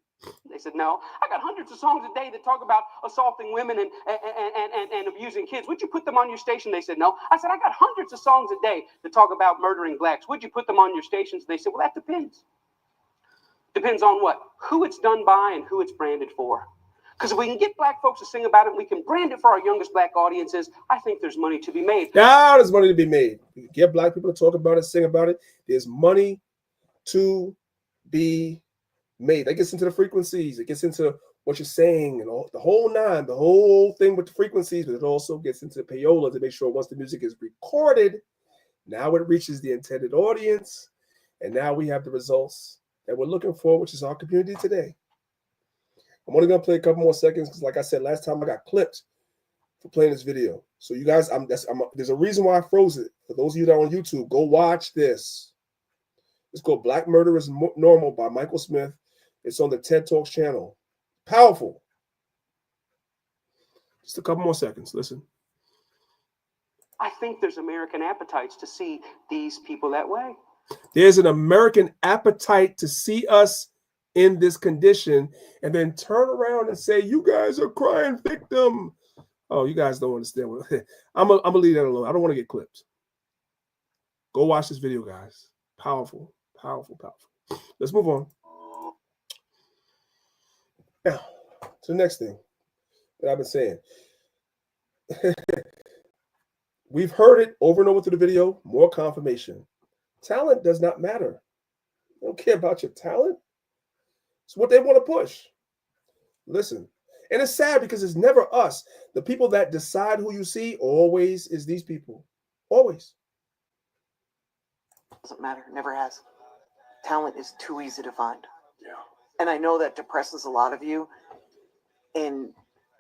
They said, no. I got hundreds of songs a day that talk about assaulting women and abusing kids. Would you put them on your station? They said, no. I said, I got hundreds of songs a day that talk about murdering blacks. Would you put them on your stations? They said, well, that depends. Depends on what? Who it's done by and who it's branded for. Because if we can get black folks to sing about it, we can brand it for our youngest black audiences, I think there's money to be made. Now there's money to be made. You get black people to talk about it, sing about it. There's money to be made. That gets into the frequencies. It gets into what you're saying and all, the whole nine, the whole thing with the frequencies, but it also gets into the payola to make sure once the music is recorded, now it reaches the intended audience, and now we have the results that we're looking for, which is our community today. I'm only going to play a couple more seconds because, like I said, last time I got clipped for playing this video. So you guys, there's a reason why I froze it. For those of you that are on YouTube, go watch this. It's called Black Murder is Normal by Michael Smith. It's on the TED Talks channel. Powerful. Just a couple more seconds. Listen. I think there's American appetites to see these people that way. There's an American appetite to see us in this condition and then turn around and say, you guys are crying victim. Oh, you guys don't understand. I'm going to leave that alone. I don't want to get clipped. Go watch this video, guys. Powerful, powerful, powerful. Let's move on. Now, to the next thing that I've been saying. We've heard it over and over through the video. More confirmation. Talent does not matter. They don't care about your talent. It's what they want to push. Listen. And it's sad because it's never us. The people that decide who you see always is these people. Always. Doesn't matter. Never has. Talent is too easy to find. Yeah. And I know that depresses a lot of you. And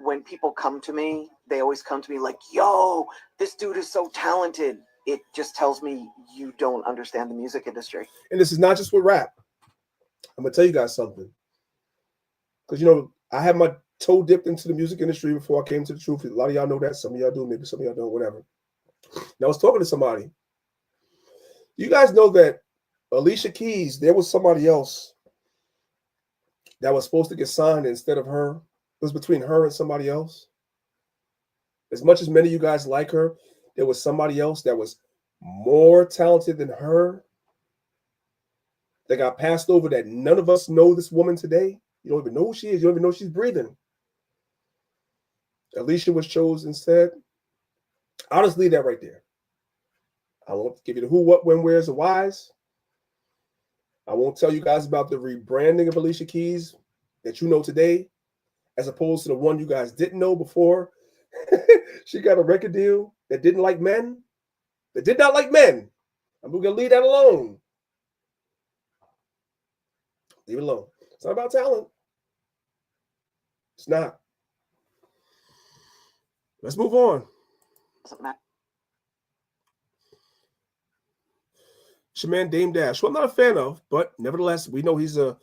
when people come to me, they always come to me like, yo, this dude is so talented. It just tells me you don't understand the music industry. And this is not just with rap. I'm going to tell you guys something. Because, you know, I had my toe dipped into the music industry before I came to the truth. A lot of y'all know that. Some of y'all do. Maybe some of y'all don't. Whatever. And I was talking to somebody. You guys know that Alicia Keys, there was somebody else that was supposed to get signed instead of her. It was between her and somebody else. As much as many of you guys like her, there was somebody else that was more talented than her that got passed over, that none of us know this woman today. You don't even know who she is. You don't even know she's breathing. Alicia was chosen instead. I'll just leave that right there. I won't give you the who, what, when, where's, and whys. I won't tell you guys about the rebranding of Alicia Keys that you know today as opposed to the one you guys didn't know before. She got a record deal that didn't like men, that did not like men. I'm going to leave that alone. Leave it alone. It's not about talent. It's not. Let's move on. It's your man Dame Dash, who I'm not a fan of, but nevertheless, we know he's a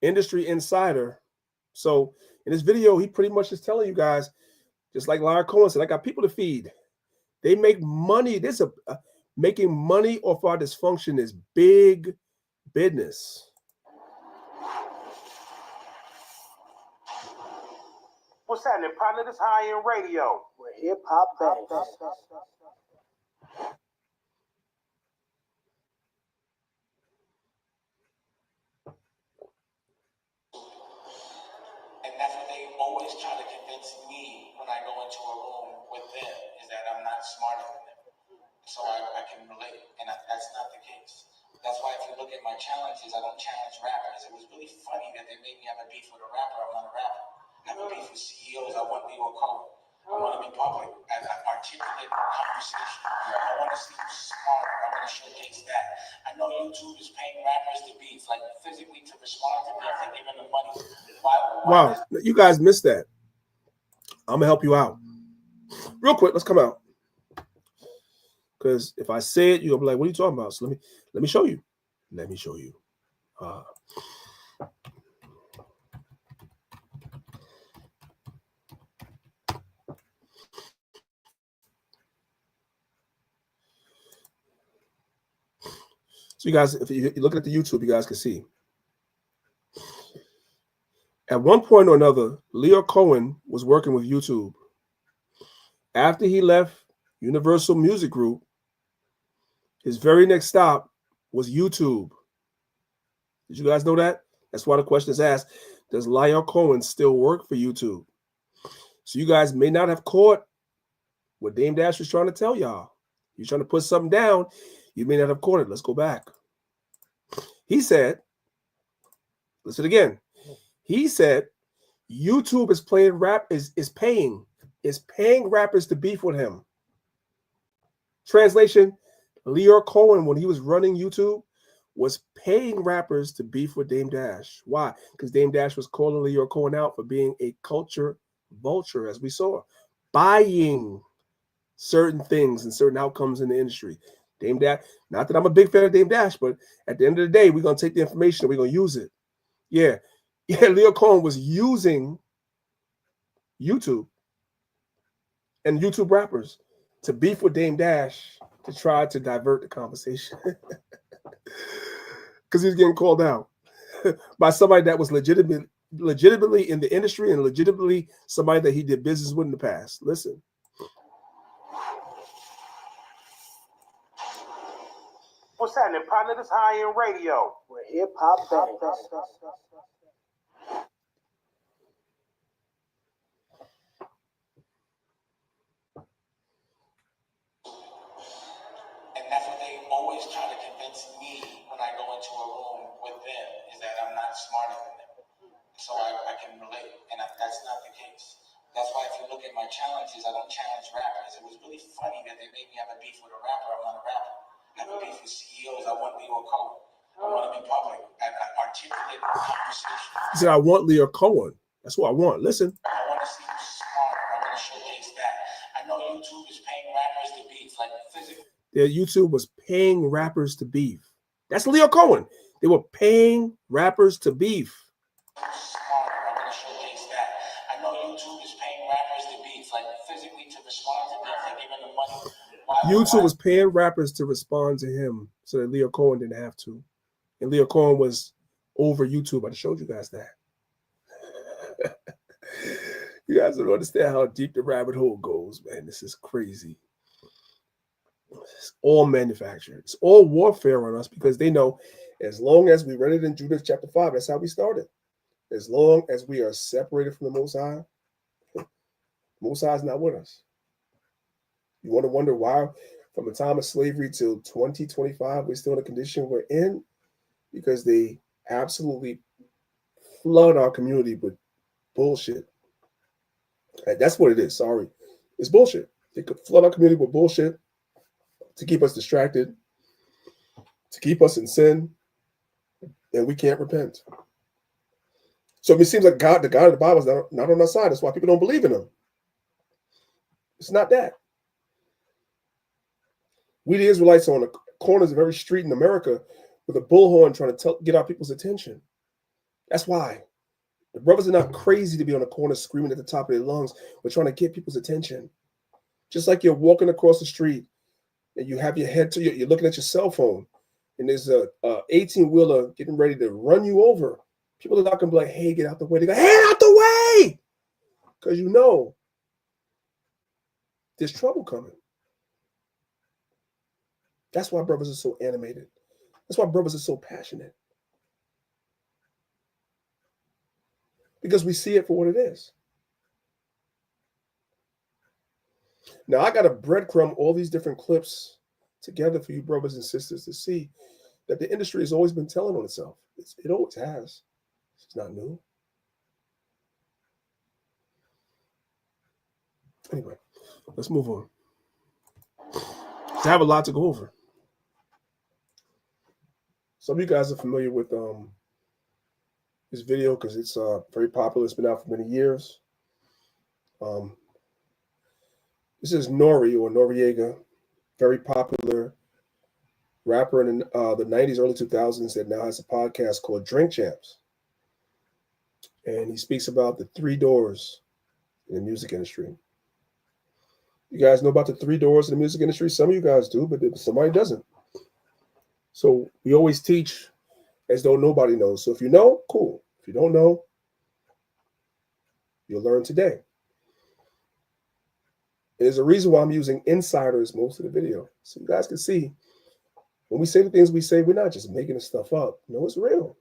industry insider. So in this video, he pretty much is telling you guys, just like Larry Cohen said, I got people to feed. They make money. This making money off our dysfunction is big business. What's happening, partner? This high-end radio. Where hip-hop bangs. And that's what they always try to convince me when I go into a room with them, is that I'm not smarter than them. So I can relate, and that's not the case. That's why if you look at my challenges, I don't challenge rappers. It was really funny that they made me have a beef with a rapper. I'm not a rapper. I have a beef with CEOs. I want Leo Cole. I want to be public. I articulate conversation. I want to see who's smarter. I want to showcase that. I know YouTube is paying rappers to beef, like physically to respond to me if they're giving them money. Wow, you guys missed that. I'm gonna help you out real quick. Let's come out, because if I say it, you're gonna be like, "What are you talking about?" So let me show you. Let me show you. So you guys, if you look at the YouTube, you guys can see. At one point or another, Leo Cohen was working with YouTube. After he left Universal Music Group, his very next stop was YouTube. Did you guys know that? That's why the question is asked, does Leo Cohen still work for YouTube? So you guys may not have caught what Dame Dash was trying to tell y'all. You're trying to put something down, you may not have caught it. Let's go back. He said, listen again. He said YouTube is playing is paying rappers to beef with him. Translation, Leo Cohen, when he was running YouTube, was paying rappers to beef with Dame Dash. Why? Because Dame Dash was calling Leo Cohen out for being a culture vulture, as we saw, buying certain things and certain outcomes in the industry. Dame Dash, not that I'm a big fan of Dame Dash, but at the end of the day, we're going to take the information and we're going to use it. Yeah, Leo Cohen was using YouTube and YouTube rappers to beef with Dame Dash to try to divert the conversation. Because he's getting called out by somebody that was legitimately in the industry and legitimately somebody that he did business with in the past. Listen. What's happening, partner? This high-end radio. Where hip-hop bangs. And that's what they always try to convince me when I go into a room with them, is that I'm not smarter than them. So I can relate, and that's not the case. That's why if you look at my challenges, I don't challenge rappers. It was really funny that they made me have a beef with a rapper. I'm not a rapper. I have a beef with CEOs. I want Leo Cole. I want to be public. I articulate conversation. He said, I want Leo Cohen. That's what I want. Listen. I want to see who's smarter. I want to showcase that. I know YouTube is paying rappers to beef, like physically. Yeah, YouTube was paying rappers to beef. That's Leo Cohen. They were paying rappers to beef. Smarter. I want to showcase that. I know YouTube is paying rappers to beef, like physically to respond to me if they're giving them money. YouTube was paying rappers to respond to him so that Leo Cohen didn't have to. And Leo Cohen was over YouTube. I just showed you guys that. You guys don't understand how deep the rabbit hole goes, man. This is crazy. It's all manufactured. It's all warfare on us because they know as long as we read it in Judith chapter 5, that's how we started. As long as we are separated from the Most High, the Most High is not with us. You want to wonder why from the time of slavery till 2025, we're still in the condition we're in? Because they absolutely flood our community with bullshit. That's what it is. Sorry. It's bullshit. They could flood our community with bullshit to keep us distracted, to keep us in sin, and we can't repent. So it seems like the God of the Bible is not on our side. That's why people don't believe in him. It's not that. We the Israelites are on the corners of every street in America with a bullhorn trying to get our people's attention. That's why. The brothers are not crazy to be on the corner screaming at the top of their lungs. We're trying to get people's attention. Just like you're walking across the street and you have your head to you're looking at your cell phone and there's a 18-wheeler getting ready to run you over. People are not going to be like, hey, get out the way. They go, hey, out the way! Because you know there's trouble coming. That's why brothers are so animated. That's why brothers are so passionate. Because we see it for what it is. Now, I got to breadcrumb all these different clips together for you brothers and sisters to see that the industry has always been telling on itself. It always has. It's not new. Anyway, let's move on. I have a lot to go over. Some of you guys are familiar with this video because it's very popular. It's been out for many years. This is Nori or Noriega, very popular rapper in the 90s, early 2000s that now has a podcast called Drink Champs. And he speaks about the 3 doors in the music industry. You guys know about the 3 doors in the music industry? Some of you guys do, but somebody doesn't. So we always teach as though nobody knows. So if you know, cool. If you don't know, you'll learn today. There's a reason why I'm using insiders most of the video. So you guys can see when we say the things we say, we're not just making this stuff up. No, it's real.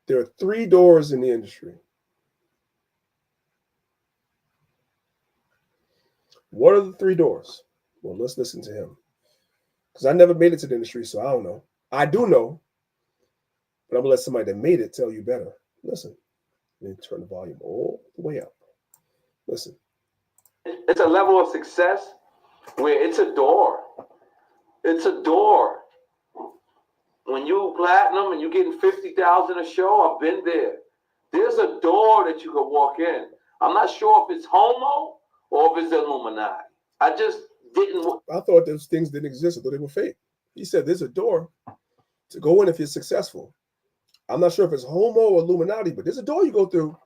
There are 3 doors in the industry. What are the 3 doors? Well, let's listen to him. Because I never made it to the industry, so I don't know. I do know, but I'm going to let somebody that made it tell you better. Listen. Let me turn the volume all the way up. Listen. It's a level of success where it's a door. It's a door. When you platinum and you're getting 50,000 a show, I've been there. There's a door that you can walk in. I'm not sure if it's homo or if it's Illuminati. I just didn't. I thought those things didn't exist. I thought they were fake. He said there's a door to go in if you're successful. I'm not sure if it's homo or Illuminati, but there's a door you go through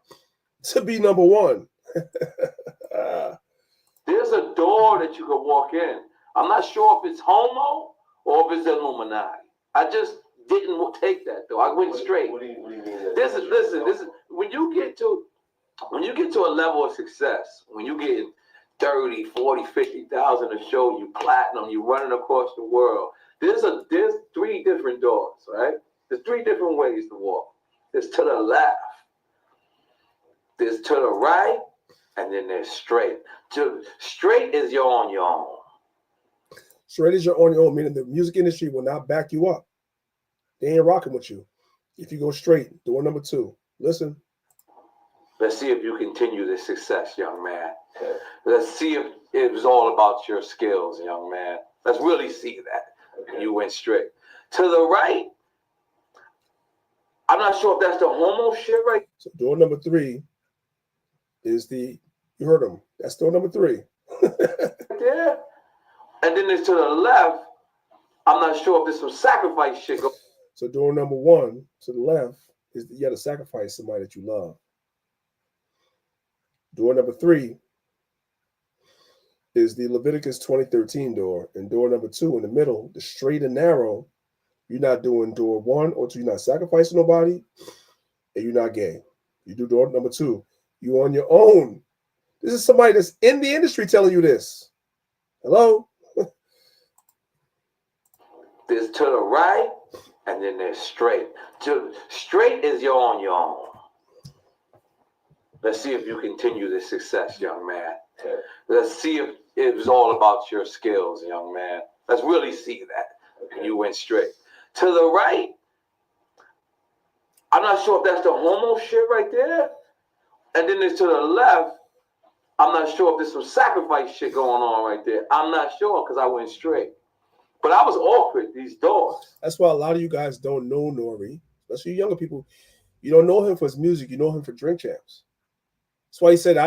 to be number one. There's a door that you can walk in. I'm not sure if it's homo or if it's Illuminati. I just didn't take that though. I went straight. What do you mean? This is when you get to a level of success, when you get 30, 40, 50,000 a show, you platinum, you running across the world. There's 3 different doors, right? There's 3 different ways to walk. There's to the left, there's to the right, and then there's straight. Straight is you're on your own. Straight is you're on your own, meaning the music industry will not back you up. They ain't rocking with you. If you go straight, door number 2. Listen. Let's see if you continue this success, young man. Let's see if it was all about your skills, young man. Let's really see that. Okay. You went straight. To the right, I'm not sure if that's the homo shit right. So door number 3 is you heard him. That's door number 3. there. And then there's to the left, I'm not sure if there's some sacrifice shit. So door number 1 to the left is you got to sacrifice somebody that you love. Door number 3 is the Leviticus 20:13 door. And door number 2 in the middle, the straight and narrow, you're not doing door 1 or 2. You're not sacrificing nobody, and you're not gay. You do door number 2. You're on your own. This is somebody that's in the industry telling you this. Hello? There's to the right, and then there's straight. Straight is you're on your own. Let's see if you continue this success, young man. Let's see if it was all about your skills, young man. Let's really see that. Okay. You went straight. To the right, I'm not sure if that's the homo shit right there, And then to the left, I'm not sure if there's some sacrifice shit going on right there. I'm not sure because I went straight. But I was offered these doors. That's why a lot of you guys don't know Nori, especially you younger people. You don't know him for his music. You know him for Drink Champs. That's why he said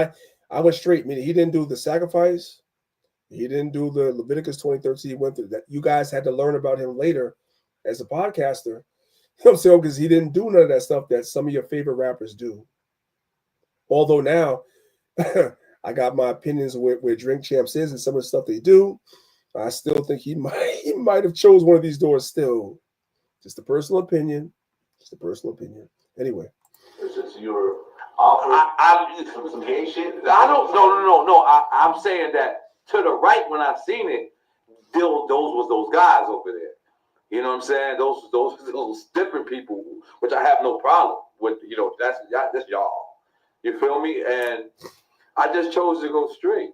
I went straight. Meaning he didn't do the sacrifice. He didn't do the Leviticus 20:13. He went through that. You guys had to learn about him later as a podcaster. You know what I'm saying? Because he didn't do none of that stuff that some of your favorite rappers do. Although now I got my opinions of where Drink Champs is and some of the stuff they do. I still think he might have chose one of these doors still. Just a personal opinion. Just a personal opinion. Anyway. It's just your offer. Some gay shit. I don't. No. I'm saying that to the right when I seen it, those was those guys over there. You know what I'm saying? Those different people, which I have no problem with. You know, that's y'all. You feel me? And I just chose to go straight.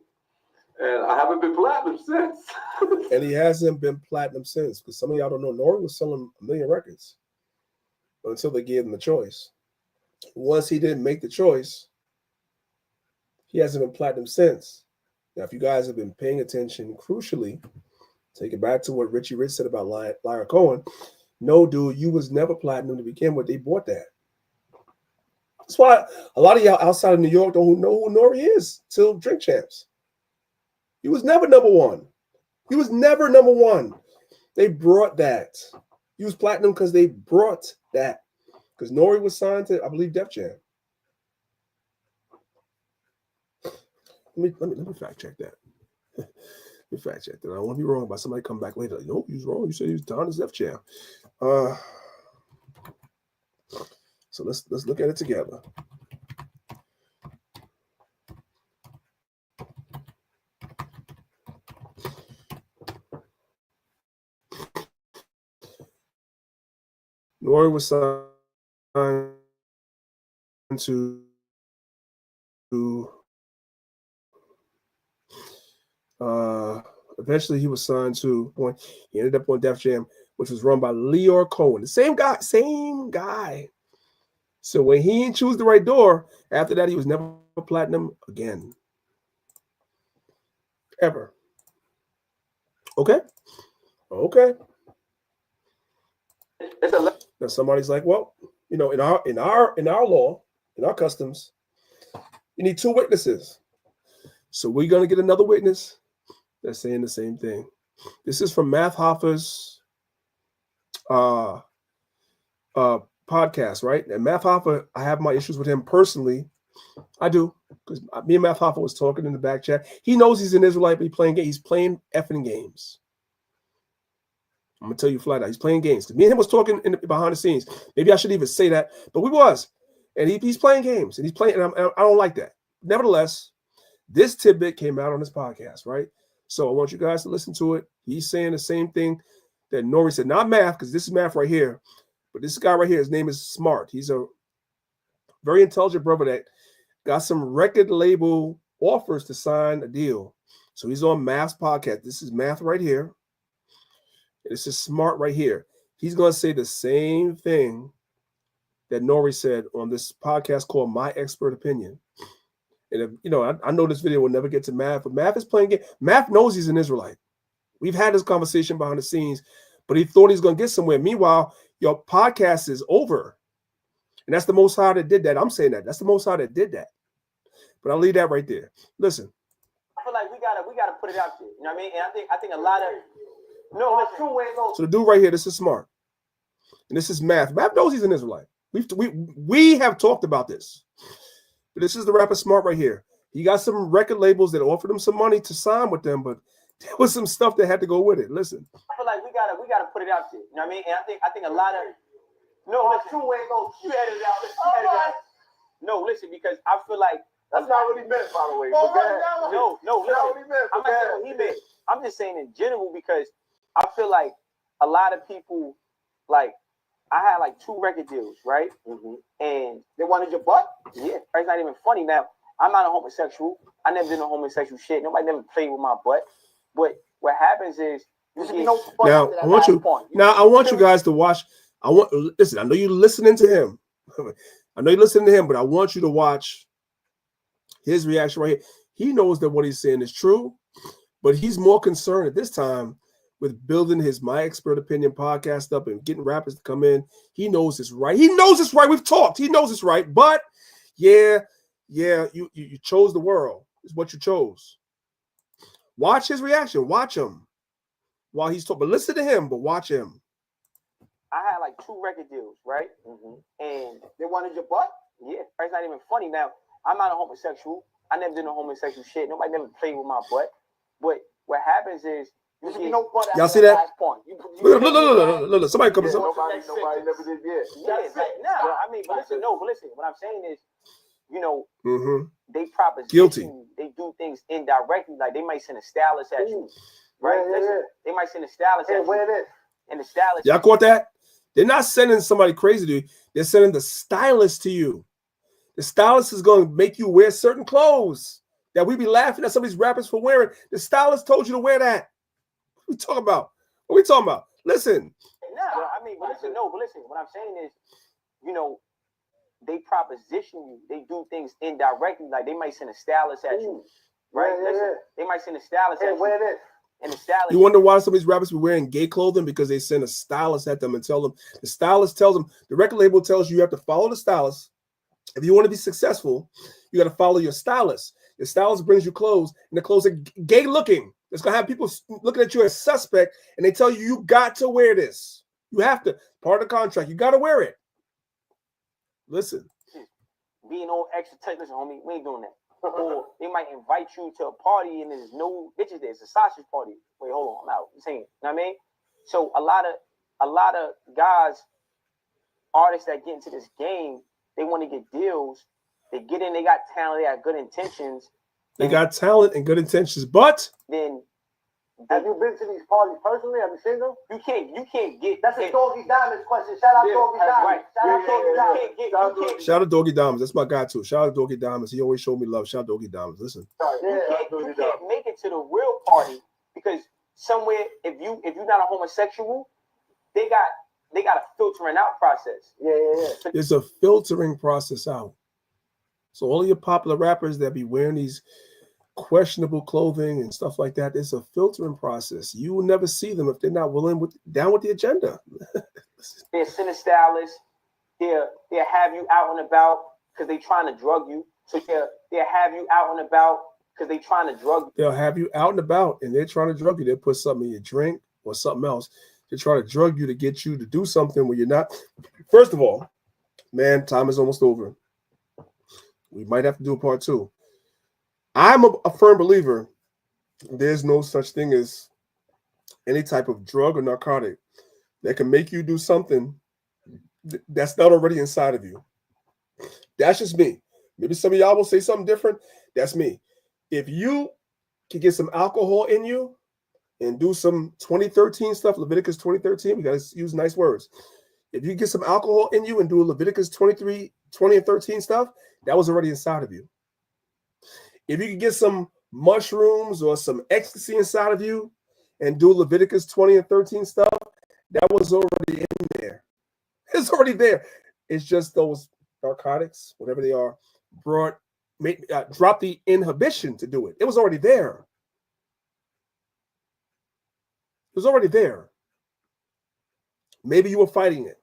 And I haven't been platinum since. And he hasn't been platinum since, because some of y'all don't know, Nori was selling 1 million records until they gave him the choice. Once he didn't make the choice, he hasn't been platinum since. Now, if you guys have been paying attention, crucially, take it back to what Richie Rich said about Lyra Cohen. No, dude, you was never platinum to begin with. They bought that. That's why a lot of y'all outside of New York don't know who Nori is till Drink Champs. He was never number one. He was never number one. They brought that. He was platinum because they brought that. Because Nori was signed to, I believe, Def Jam. Let me fact check that. Let me fact check that. I don't want to be wrong about somebody come back later. Like, no, you was wrong. You said he was signed to Def Jam. So let's look at it together. Nori was signed to eventually he was signed to he ended up on Def Jam, which was run by Lyra Cohen. The same guy. So when he didn't choose the right door, after that he was never platinum again. Ever. Okay. Now somebody's like, well, you know, in our law, in our customs, you need 2 witnesses. So we're gonna get another witness that's saying the same thing. This is from Math Hoffa's podcast, right? And Math Hoffa, I have my issues with him personally. I do, because me and Math Hoffa was talking in the back chat. He knows he's an Israelite, but he's playing effing games. I'm gonna tell you flat out, he's playing games. Me and him was talking behind the scenes. Maybe I shouldn't even say that, but we was. And he's playing games, and he's playing. And I don't like that. Nevertheless, this tidbit came out on this podcast, right? So I want you guys to listen to it. He's saying the same thing that Nori said, not Math, because this is Math right here, but this guy right here, his name is Smart. He's a very intelligent brother that got some record label offers to sign a deal. So he's on Math's podcast. This is Math right here. This is Smart right here. He's going to say the same thing that Nori said on this podcast called My Expert Opinion. And if, you know, I know this video will never get to Math, but Math is playing game. Math knows he's an Israelite. We've had this conversation behind the scenes, but he thought he's going to get somewhere. Meanwhile, your podcast is over. And that's the Most High that did that. I'm saying that. That's the Most High that did that. But I'll leave that right there. Listen. I feel like we gotta put it out there. You know what I mean? And I think a lot of So the dude right here, this is Smart. And this is Math. Math knows he's an Israelite. We have talked about this. But this is the rapper Smart right here. He got some record labels that offered him some money to sign with them, but there was some stuff that had to go with it. Listen. I feel like we gotta put it out there. You know what I mean? And I think a lot of listen, because I feel like that's not what he meant, by the way. No, listen. I'm not saying what he meant. I'm just saying in general, because I feel like a lot of people, like, I had like 2 record deals, right? Mm-hmm. And they wanted your butt? Yeah. It's not even funny. Now, I'm not a homosexual. I never did no homosexual shit. Nobody never played with my butt. But what happens is, now I want you guys to watch. Listen, I know you're listening to him. But I want you to watch His reaction right here, he knows that what he's saying is true, but he's more concerned at this time with building his My Expert Opinion podcast up and getting rappers to come in. He knows it's right. He knows it's right. We've talked. He knows it's right. But you chose the world. It's what you chose. Watch his reaction. Watch him while he's talking. But listen to him, but watch him. I had like 2 record deals, right? And they wanted your butt? Yeah, it's not even funny. Now, I'm not a homosexual. I never did no homosexual shit. Nobody never played with my butt. But what happens is, y'all see that? Look. Somebody comes. Nobody never did yet. I mean, but listen. What I'm saying is, they proposition. Guilty. They do things indirectly. Like they might send a stylist at you, right? They might send a stylist at you. And the stylist. Y'all caught that? They're not sending somebody crazy to you. They're sending the stylist to you. The stylist is going to make you wear certain clothes that we be laughing at some of these rappers for wearing. The stylist told you to wear that. What we talking about? What we talking about? Listen. But listen. What I'm saying is, they proposition you. They do things indirectly. Like they might send a stylist at you, right? They might send a stylist at you. And the stylist. You wonder why some of these rappers be wearing gay clothing? Because they send a stylist at them and tell them. The stylist tells them. The record label tells you have to follow the stylist. If you want to be successful, you got to follow your stylist. Your stylist brings you clothes, and the clothes are gay looking. It's gonna have people looking at you as suspect, and they tell you you got to wear this. You have to. Part of the contract. You got to wear it. Listen. Being all extra tight, listen, homie, we ain't doing that. Or they might invite you to a party and there's no bitches there. It's a sausage party. Wait, hold on, I'm out. I'm saying, you know what I mean? So a lot of guys, artists that get into this game, they want to get deals. They get in, they got talent, they got good intentions. They got talent and good intentions, but then have you been to these parties personally? Have you seen them? You can't get. That's a Doggy Diamonds question. Shout out Doggy Diamonds. Shout out Doggy Diamonds. That's my guy too. Shout out Doggy Diamonds. He always showed me love. Shout out Doggy Diamonds. Listen. You can't make it to the real party because somewhere if you're not a homosexual, they got a filtering out process. Yeah. There's a filtering process out. So all of your popular rappers that be wearing these questionable clothing and stuff like that, there's a filtering process. You will never see them if they're not down with the agenda. They're cine stylists. They'll have you out and about because they're trying to drug you. So they'll have you out and about because they're trying to drug you. They'll have you out and about and they're trying to drug you. They'll put something in your drink or something else. They try to drug you to get you to do something where you're not. First of all, man, time is almost over. We might have to do a part 2. I'm a firm believer there's no such thing as any type of drug or narcotic that can make you do something that's not already inside of you. That's just me. Maybe some of y'all will say something different. That's me. If you can get some alcohol in you and do some 2013 stuff, Leviticus 20:13, we got to use nice words. If you get some alcohol in you and do Leviticus 20 and 13 stuff, that was already inside of you. If you can get some mushrooms or some ecstasy inside of you and do Leviticus 20 and 13 stuff, that was already in there. It's already there. It's just those narcotics, whatever they are, drop the inhibition to do it. It was already there. It was already there. Maybe you were fighting it.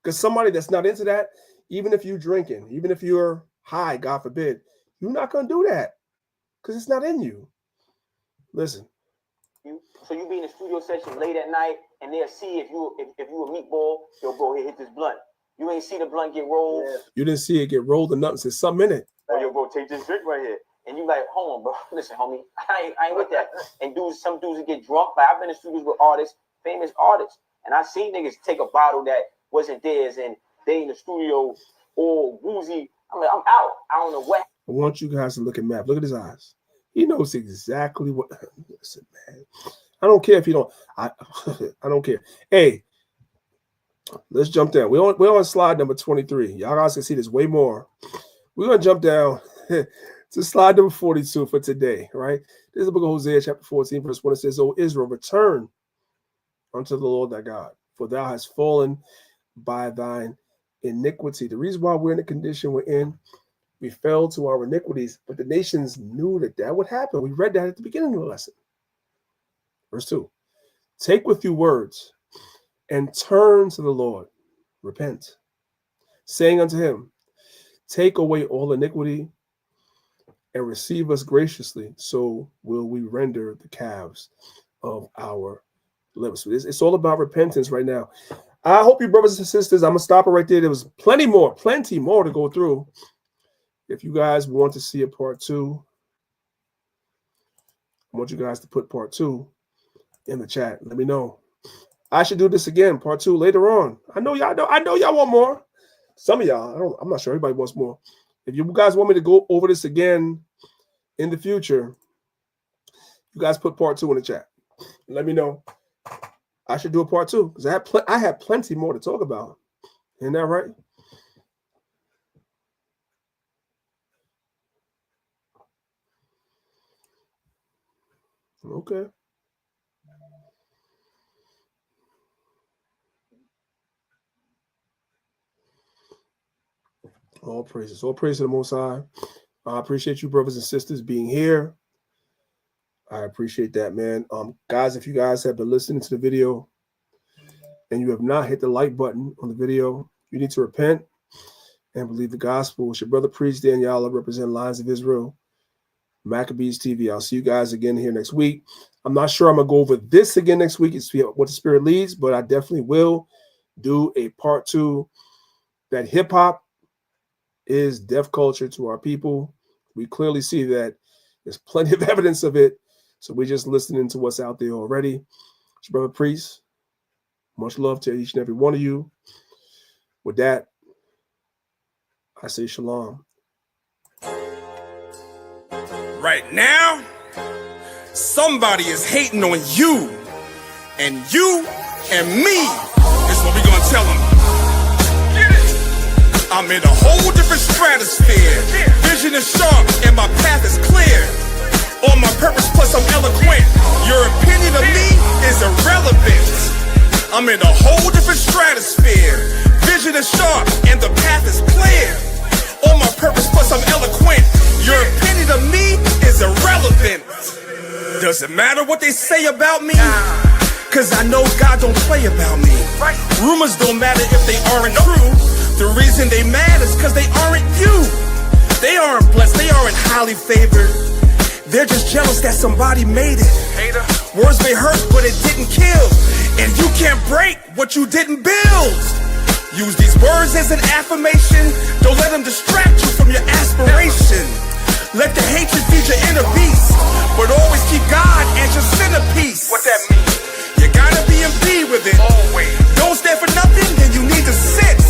Because somebody that's not into that, even if you're drinking, even if you're high, God forbid, you're not going to do that because it's not in you. Listen. So you be in the studio session late at night, and they'll see if you a meatball, yo, bro, hit this blunt. You ain't see the blunt get rolled. Yeah. You didn't see it get rolled or nothing. There's something in it. Or yo, bro, take this drink right here. And you like, hold on, bro. Listen, homie, I ain't with that. And some dudes that get drunk. Like I've been in studios with artists, famous artists, and I seen niggas take a bottle that wasn't theirs, and they in the studio all woozy. I'm like, I'm out. I don't know what. I want you guys to look at Matt. Look at his eyes. He knows exactly what. Listen, man. I don't care if you don't. I don't care. Hey, let's jump down. We're on slide number 23. Y'all guys can see this way more. We're gonna jump down to slide number 42 for today. Right? This is the book of Hosea, chapter 14, verse 1. It says, "O Israel, return unto the Lord thy God, for thou hast fallen by thine iniquity." The reason why we're in the condition we're in We fell to our iniquities, but the nations knew that would happen. We read that at the beginning of the lesson. Verse 2. Take with you words and turn to the Lord. Repent, saying unto him, take away all iniquity and receive us graciously, so will we render the calves of our lips. It's all about repentance right now. I hope you brothers and sisters, I'm going to stop it right there. There was plenty more to go through. If you guys want to see a part 2, I want you guys to put part 2 in the chat. Let me know. I should do this again, part 2 later on. I know y'all want more. Some of y'all, I'm not sure everybody wants more. If you guys want me to go over this again in the future, you guys put part 2 in the chat. Let me know. I should do a part 2 because I have plenty more to talk about. Isn't that right? Okay. All praises. All praise to the Most High. I appreciate you, brothers and sisters, being here. I appreciate that, man. Guys, if you guys have been listening to the video and you have not hit the like button on the video, you need to repent and believe the gospel. It's your brother, Priest Daniela, representing Lions of Israel, Maccabees TV. I'll see you guys again here next week. I'm not sure I'm going to go over this again next week. It's what the Spirit leads, but I definitely will do a part 2 that hip-hop is deaf culture to our people. We clearly see that there's plenty of evidence of it. So we're just listening to what's out there already. It's your brother Priest. Much love to each and every one of you. With that, I say shalom. Right now, somebody is hating on you. And you and me is what we're going to tell them. I'm in a whole different stratosphere. Vision is sharp and my path is clear. On my purpose plus I'm eloquent. Your opinion of me is irrelevant. I'm in a whole different stratosphere. Vision is sharp and the path is clear. On my purpose plus I'm eloquent. Your opinion of me is irrelevant. Does it matter what they say about me? Cause I know God don't play about me. Rumors don't matter if they aren't true. The reason they mad is cause they aren't you. They aren't blessed, they aren't highly favored. They're just jealous that somebody made it. Words may hurt, but it didn't kill. And you can't break what you didn't build. Use these words as an affirmation. Don't let them distract you from your aspiration. Let the hatred feed your inner beast, but always keep God as your centerpiece. What that mean? You gotta be in B with it. Always. Don't stand for nothing, then you need to sit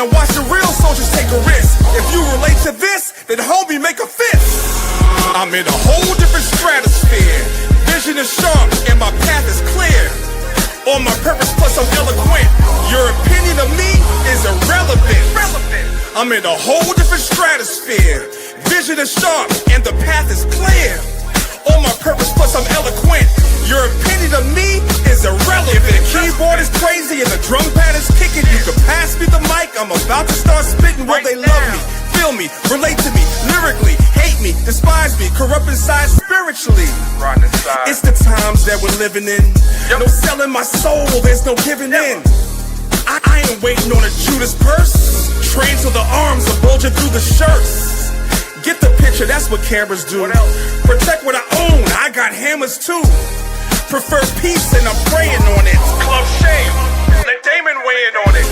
and watch the real soldiers take a risk. If you relate to this, then homie, make a fist. I'm in a whole different stratosphere. Vision is sharp and my path is clear. On my purpose plus I'm eloquent. Your opinion of me is irrelevant. I'm in a whole different stratosphere. Vision is sharp and the path is clear. On my purpose plus I'm eloquent. Your opinion of me is irrelevant. If the keyboard is crazy and the drum pad is kicking, you can pass me the mic. I'm about to start spitting. Will they love me, feel me, relate to me, lyrically, hate me, despise me, corrupt inside spiritually? It's the times that we're living in. No selling my soul, there's no giving in. I ain't waiting on a Judas purse. Trained till the arms are bulging through the shirts. Get the picture, that's what cameras do. Protect what I own, I got hammers too. Prefer peace and I'm praying on it. Club shame, let Damon weigh in on it.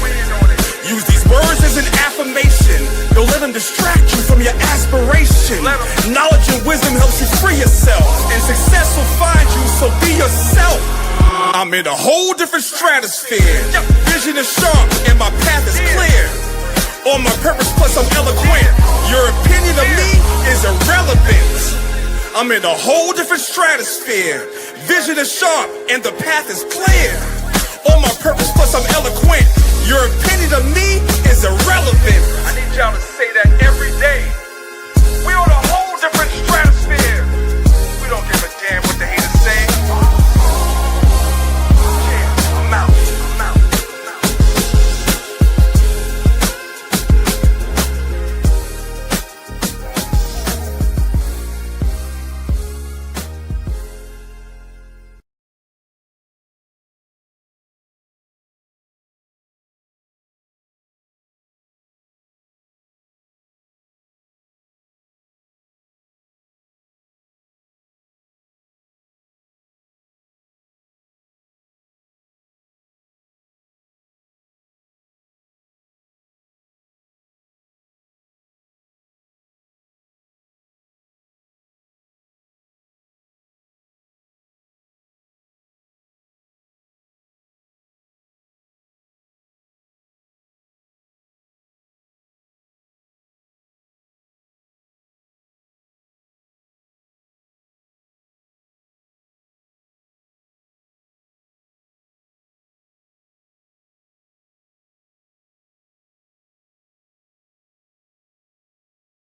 Use these words as an affirmation. Don't let them distract you from your aspiration. Knowledge and wisdom helps you free yourself, and success will find you, so be yourself. I'm in a whole different stratosphere. Vision is sharp and my path is clear. On my purpose plus I'm eloquent. Your opinion of me is irrelevant. I'm in a whole different stratosphere. Vision is sharp and the path is clear. On my purpose plus I'm eloquent. Your opinion of me is irrelevant. I need y'all to say that every day.